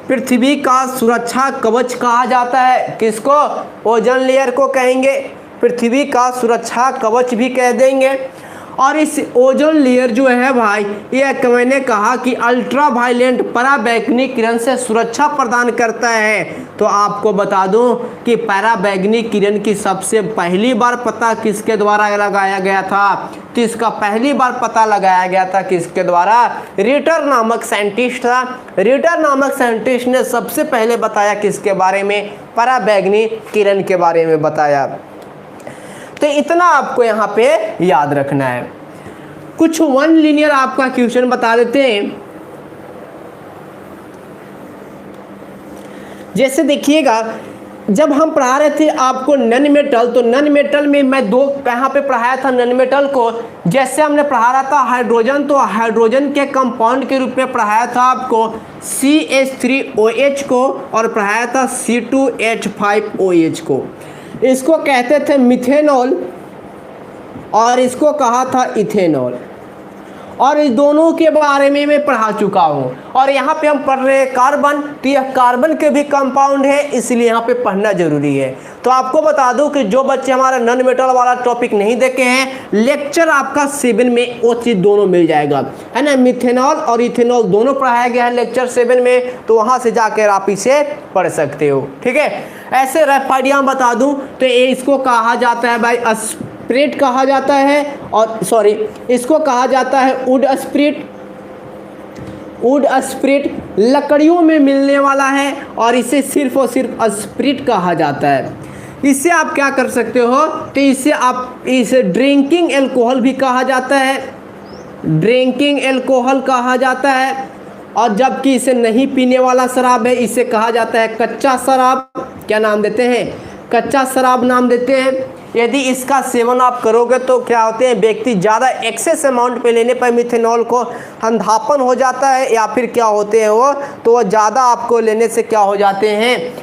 [SPEAKER 2] पृथ्वी का सुरक्षा कवच कहा जाता है किसको? ओजोन लेयर को कहेंगे, पृथ्वी का सुरक्षा कवच भी कह देंगे। और इस ओजोन लेयर जो है भाई, ये मैंने कहा कि अल्ट्रावायलेंट पराबैंगनी किरण से सुरक्षा प्रदान करता है। तो आपको बता दूं कि पराबैंगनी किरण की सबसे पहली बार पता किसके द्वारा लगाया गया था? तो इसका पहली बार पता लगाया गया था किसके द्वारा? रिटर नामक साइंटिस्ट था। रिटर नामक साइंटिस्ट ने सबसे पहले बताया किसके बारे में? पराबैंगनी किरण के बारे में बताया। तो इतना आपको यहाँ पे याद रखना है। कुछ वन लीनियर आपका क्वेश्चन बता देते हैं। जैसे देखिएगा, जब हम पढ़ा रहे थे आपको नन मेटल, तो नन मेटल में मैं दो यहाँ पे पढ़ाया था नन मेटल को। जैसे हमने पढ़ा रहा था हाइड्रोजन, तो हाइड्रोजन के कंपाउंड के रूप में पढ़ाया था आपको CH3OH को, और पढ़ाया था C2H5OH को। इसको कहते थे मिथेनॉल और इसको कहा था इथेनॉल, और इस दोनों के बारे में मैं पढ़ा चुका हूँ। और यहाँ पे हम पढ़ रहे हैं कार्बन, तो यह कार्बन के भी कंपाउंड है, इसलिए यहाँ पे पढ़ना जरूरी है। तो आपको बता दूं कि जो बच्चे हमारा नॉन मेटल वाला टॉपिक नहीं देखे हैं, लेक्चर आपका 7 में वो चीज़ दोनों मिल जाएगा, है ना। मिथेनॉल और इथेनॉल दोनों पढ़ाया गया है लेक्चर 7 में, तो वहाँ से जाकर आप इसे पढ़ सकते हो, ठीक है। ऐसे रफ आइडिया बता दूँ तो ये इसको कहा जाता है भाई स्प्रिट कहा जाता है, और सॉरी इसको कहा जाता है वुड स्प्रिट लकड़ियों में मिलने वाला है, और इसे सिर्फ और सिर्फ स्प्रिट कहा जाता है। इससे आप क्या कर सकते हो, तो इसे ड्रिंकिंग एल्कोहल भी कहा जाता है, ड्रिंकिंग एल्कोहल कहा जाता है। और जबकि इसे नहीं पीने वाला शराब है, इसे कहा जाता है कच्चा शराब। क्या नाम देते हैं? कच्चा शराब नाम देते हैं। यदि इसका सेवन आप करोगे तो क्या होते हैं, व्यक्ति ज़्यादा एक्सेस अमाउंट पे लेने पर मिथेनॉल को अंधापन हो जाता है, या फिर क्या होते हैं वो, तो वो ज़्यादा आपको लेने से क्या हो जाते हैं,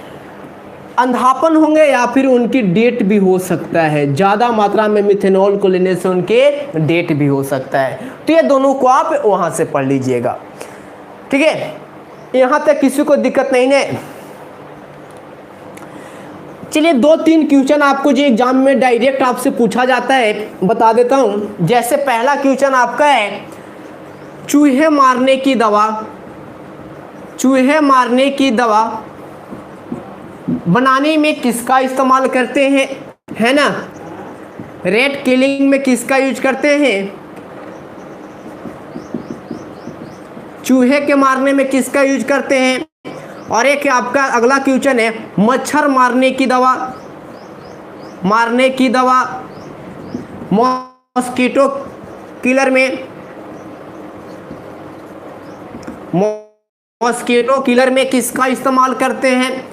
[SPEAKER 2] अंधापन होंगे, या फिर उनकी डेट भी हो सकता है। ज़्यादा मात्रा में मिथेनॉल को लेने से उनके डेट भी हो सकता है। तो ये दोनों को आप वहाँ से पढ़ लीजिएगा, ठीक है। यहाँ तक किसी को दिक्कत नहीं है। चलिए 2-3 क्वेश्चन आपको जो एग्जाम में डायरेक्ट आपसे पूछा जाता है बता देता हूं। जैसे पहला क्वेश्चन आपका है चूहे मारने की दवा, चूहे मारने की दवा बनाने में किसका इस्तेमाल करते हैं, है ना। रेट किलिंग में किसका यूज करते हैं, चूहे के मारने में किसका यूज करते हैं। और एक आपका अगला क्वेश्चन है मच्छर मारने की दवा, मारने की दवा मॉस्किटो किलर में, मॉस्किटो किलर में किसका इस्तेमाल करते हैं।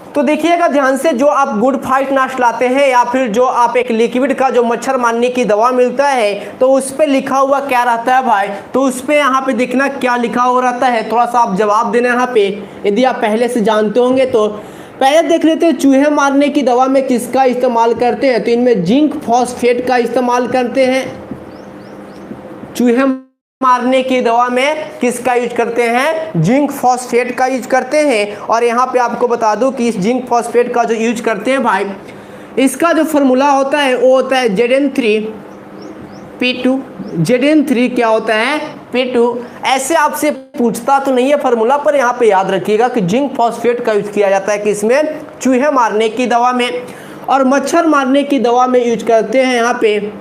[SPEAKER 2] तो देखिएगा ध्यान से, जो आप गुड फाइट नाश लाते हैं या फिर जो आप एक लिक्विड का जो मच्छर मारने की दवा मिलता है तो उस पे लिखा हुआ क्या रहता है भाई, तो उस पे यहाँ पे देखना क्या लिखा हुआ रहता है, थोड़ा सा आप जवाब देना यहाँ पे यदि आप पहले से जानते होंगे तो। पहले देख लेते हैं चूहे मारने की दवा में किसका इस्तेमाल करते हैं, तो इनमें जिंक फॉस्फेट का इस्तेमाल करते हैं। चूहे मारने की दवा में किसका यूज करते हैं, जिंक फॉस्फेट का यूज करते हैं। और यहाँ पे आपको बता दूं कि इस जिंक फॉस्फेट का जो यूज करते हैं भाई, इसका जो फॉर्मूला होता है वो होता है Zn3P2। Zn3 क्या होता है, P2। ऐसे आपसे पूछता तो नहीं है फॉर्मूला, पर यहाँ पे याद रखिएगा कि जिंक फॉस्फेट का यूज किया जाता है कि इसमें चूहे मारने की दवा में। और मच्छर मारने की दवा में यूज करते हैं यहाँ पे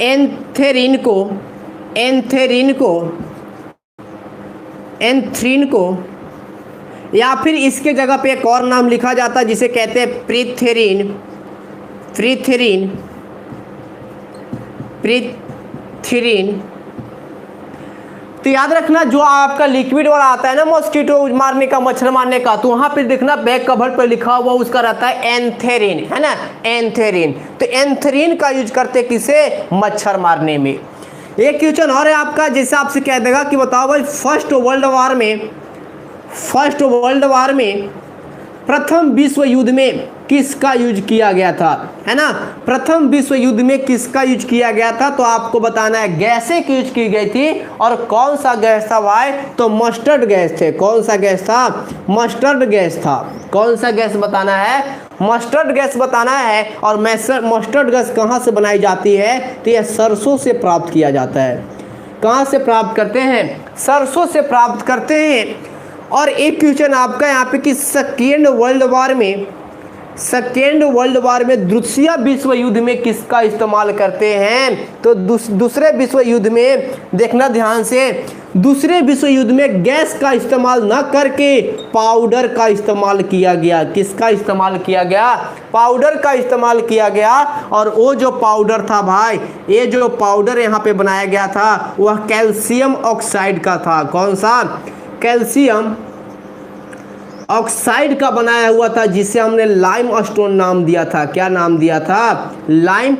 [SPEAKER 2] एंथेरिन को, या फिर इसके जगह पे एक और नाम लिखा जाता है जिसे कहते हैं प्रीथेरिन। तो याद रखना जो आपका लिक्विड वाला आता है ना मॉस्किटो मारने का, मच्छर मारने का, तो वहां पे देखना बैक कवर पर लिखा हुआ उसका रहता है एंथेरिन, है ना, एंथेरिन। तो एंथेरिन का यूज करते किसे, मच्छर मारने में। एक क्वेश्चन और है आपका, जैसे आपसे कह देगा कि बताओ भाई फर्स्ट वर्ल्ड वार में प्रथम विश्व युद्ध में किसका यूज किया गया था, है ना। प्रथम विश्व युद्ध में किसका यूज किया गया था, तो आपको बताना है गैसें की यूज की गई थी। और कौन सा गैस था भाई, तो मस्टर्ड गैस थे। कौन सा गैस था, मस्टर्ड गैस था। कौन सा गैस बताना है, मस्टर्ड गैस बताना है। और मस्टर्ड गैस कहाँ से बनाई जाती है, तो यह सरसों से प्राप्त किया जाता है। कहाँ से प्राप्त करते हैं, सरसों से प्राप्त करते हैं। और एक क्वेश्चन आपका यहाँ पे कि सेकेंड वर्ल्ड वार में दूसरे विश्व युद्ध में किसका इस्तेमाल करते हैं, तो दूसरे विश्व युद्ध में देखना ध्यान से, दूसरे विश्व युद्ध में गैस का इस्तेमाल न करके पाउडर का इस्तेमाल किया गया। किसका इस्तेमाल किया गया, पाउडर का इस्तेमाल किया गया। और वो जो पाउडर था भाई, ये जो पाउडर यहाँ पे बनाया गया था वह कैल्शियम ऑक्साइड का था। कौन सा, कैल्शियम ऑक्साइड का बनाया हुआ था, जिसे हमने लाइम स्टोन नाम दिया था। क्या नाम दिया था, लाइम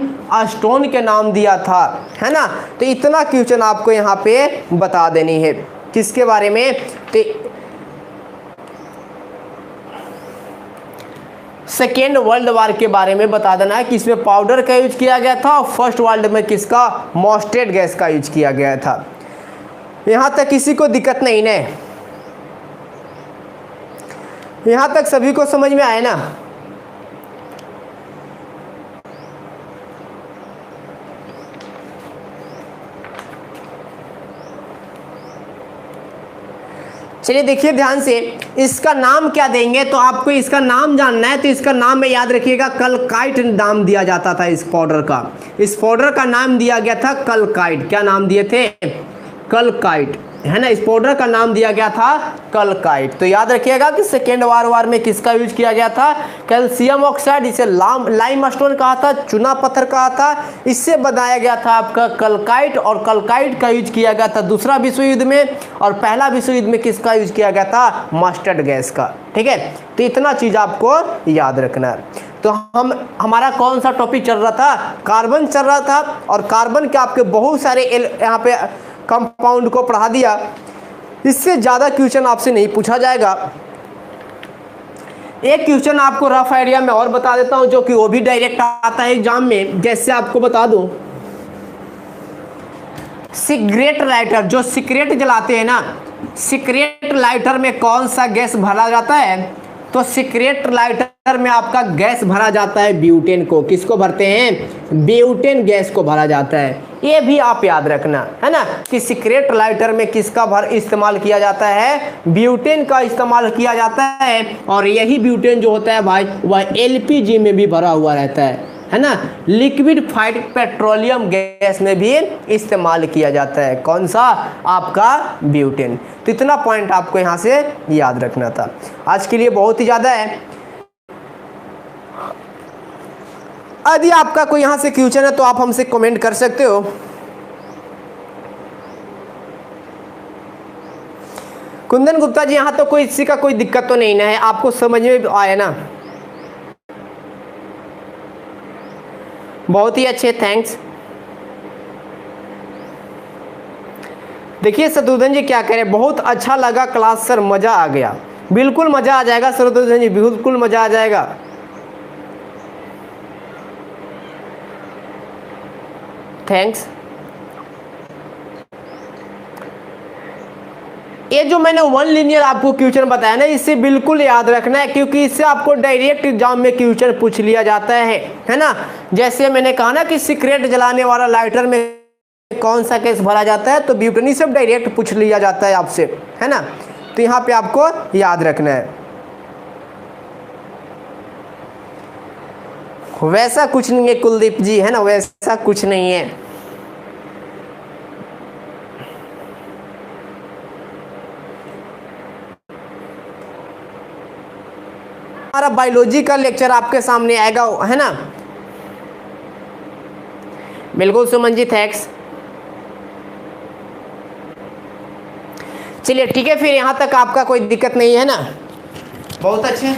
[SPEAKER 2] स्टोन के नाम दिया था, है ना। तो इतना क्वेश्चन आपको यहाँ पे बता देनी है किसके बारे में, तो सेकेंड वर्ल्ड वार के बारे में बता देना है कि इसमें पाउडर का यूज किया गया था। और फर्स्ट वर्ल्ड में किसका, मस्टर्ड गैस का यूज किया गया था। यहाँ तक किसी को दिक्कत नहीं है, यहाँ तक सभी को समझ में आए ना। चलिए देखिए ध्यान से, इसका नाम क्या देंगे, तो आपको इसका नाम जानना है। तो इसका नाम में याद रखिएगा कलकाइट नाम दिया जाता था इस पाउडर का। इस पाउडर का नाम दिया गया था कलकाइट। क्या नाम दिए थे, कलकाइट, है ना। इस पाउडर का नाम दिया गया था कलकाइट। तो याद रखिएगा कि सेकेंड वर्ल्ड वार में किसका यूज किया गया था, कैल्शियम ऑक्साइड, इसे लाइम स्टोन कहा था, चूना पत्थर कहा था। इससे बनाया गया था आपका कलकाइट। और कलकाइट का यूज किया गया था दूसरा विश्व युद्ध में। और पहला विश्व युद्ध में किसका यूज किया गया था, मस्टर्ड गैस का। ठीक है, तो इतना चीज आपको याद रखना है। तो हमारा कौन सा टॉपिक चल रहा था, कार्बन चल रहा था। और कार्बन के आपके बहुत सारे यहाँ पे कंपाउंड को पढ़ा दिया। इससे ज़्यादा क्वेश्चन आपसे नहीं पूछा जाएगा। एक क्वेश्चन आपको रफ आइडिया में और बता देता हूं, जो कि वो भी डायरेक्ट आता है एग्जाम में। जैसे आपको बता दूं, सिगरेट लाइटर, जो सिगरेट जलाते हैं ना, सिगरेट लाइटर में कौन सा गैस भरा जाता है, तो सीक्रेट लाइटर में आपका गैस भरा जाता है ब्यूटेन को। किसको भरते हैं? ब्यूटेन गैस को भरा जाता है। ये भी आप याद रखना है ना कि सीक्रेट लाइटर में किसका इस्तेमाल किया जाता है? ब्यूटेन का इस्तेमाल किया जाता है। और यही ब्यूटेन जो होता है भाई वह एलपीजी में भी भरा हुआ रहता है ना, लिक्विफाइड पेट्रोलियम गैस में भी इस्तेमाल किया जाता है। कौन सा? आपका ब्यूटेन। तो इतना पॉइंट आपको यहां से याद रखना था। आज के लिए बहुत ही ज्यादा है। यदि आपका कोई यहां से क्वेश्चन है तो आप हमसे कमेंट कर सकते हो। कुंदन गुप्ता जी, यहां तो कोई इसी का कोई दिक्कत तो नहीं ना है, आपको समझ में आया ना? बहुत ही अच्छे, थैंक्स। देखिए शत्रुघ्न जी क्या कह रहे हैं, बहुत अच्छा लगा क्लास सर, मजा आ गया। बिल्कुल मजा आ जाएगा शत्रुघ्न जी, बिल्कुल मजा आ जाएगा। थैंक्स। ये जो मैंने वन लीनियर आपको क्वेश्चन बताया ना, इससे बिल्कुल याद रखना है, क्योंकि इससे आपको डायरेक्ट एग्जाम में क्वेश्चन पूछ लिया जाता है ना। जैसे मैंने कहा ना कि सिगरेट जलाने वाला लाइटर में कौन सा गैस भरा जाता है, तो ब्यूटेन सब डायरेक्ट पूछ लिया जाता है आपसे, है ना। तो यहाँ पे आपको याद रखना है। वैसा कुछ नहीं है कुलदीप जी, है ना, वैसा कुछ नहीं है। हमारा बायोलॉजी का लेक्चर आपके सामने आएगा, है ना। बिल्कुल सुमन जी, थैंक्स। चलिए ठीक है, फिर यहां तक आपका कोई दिक्कत नहीं है ना। बहुत अच्छे।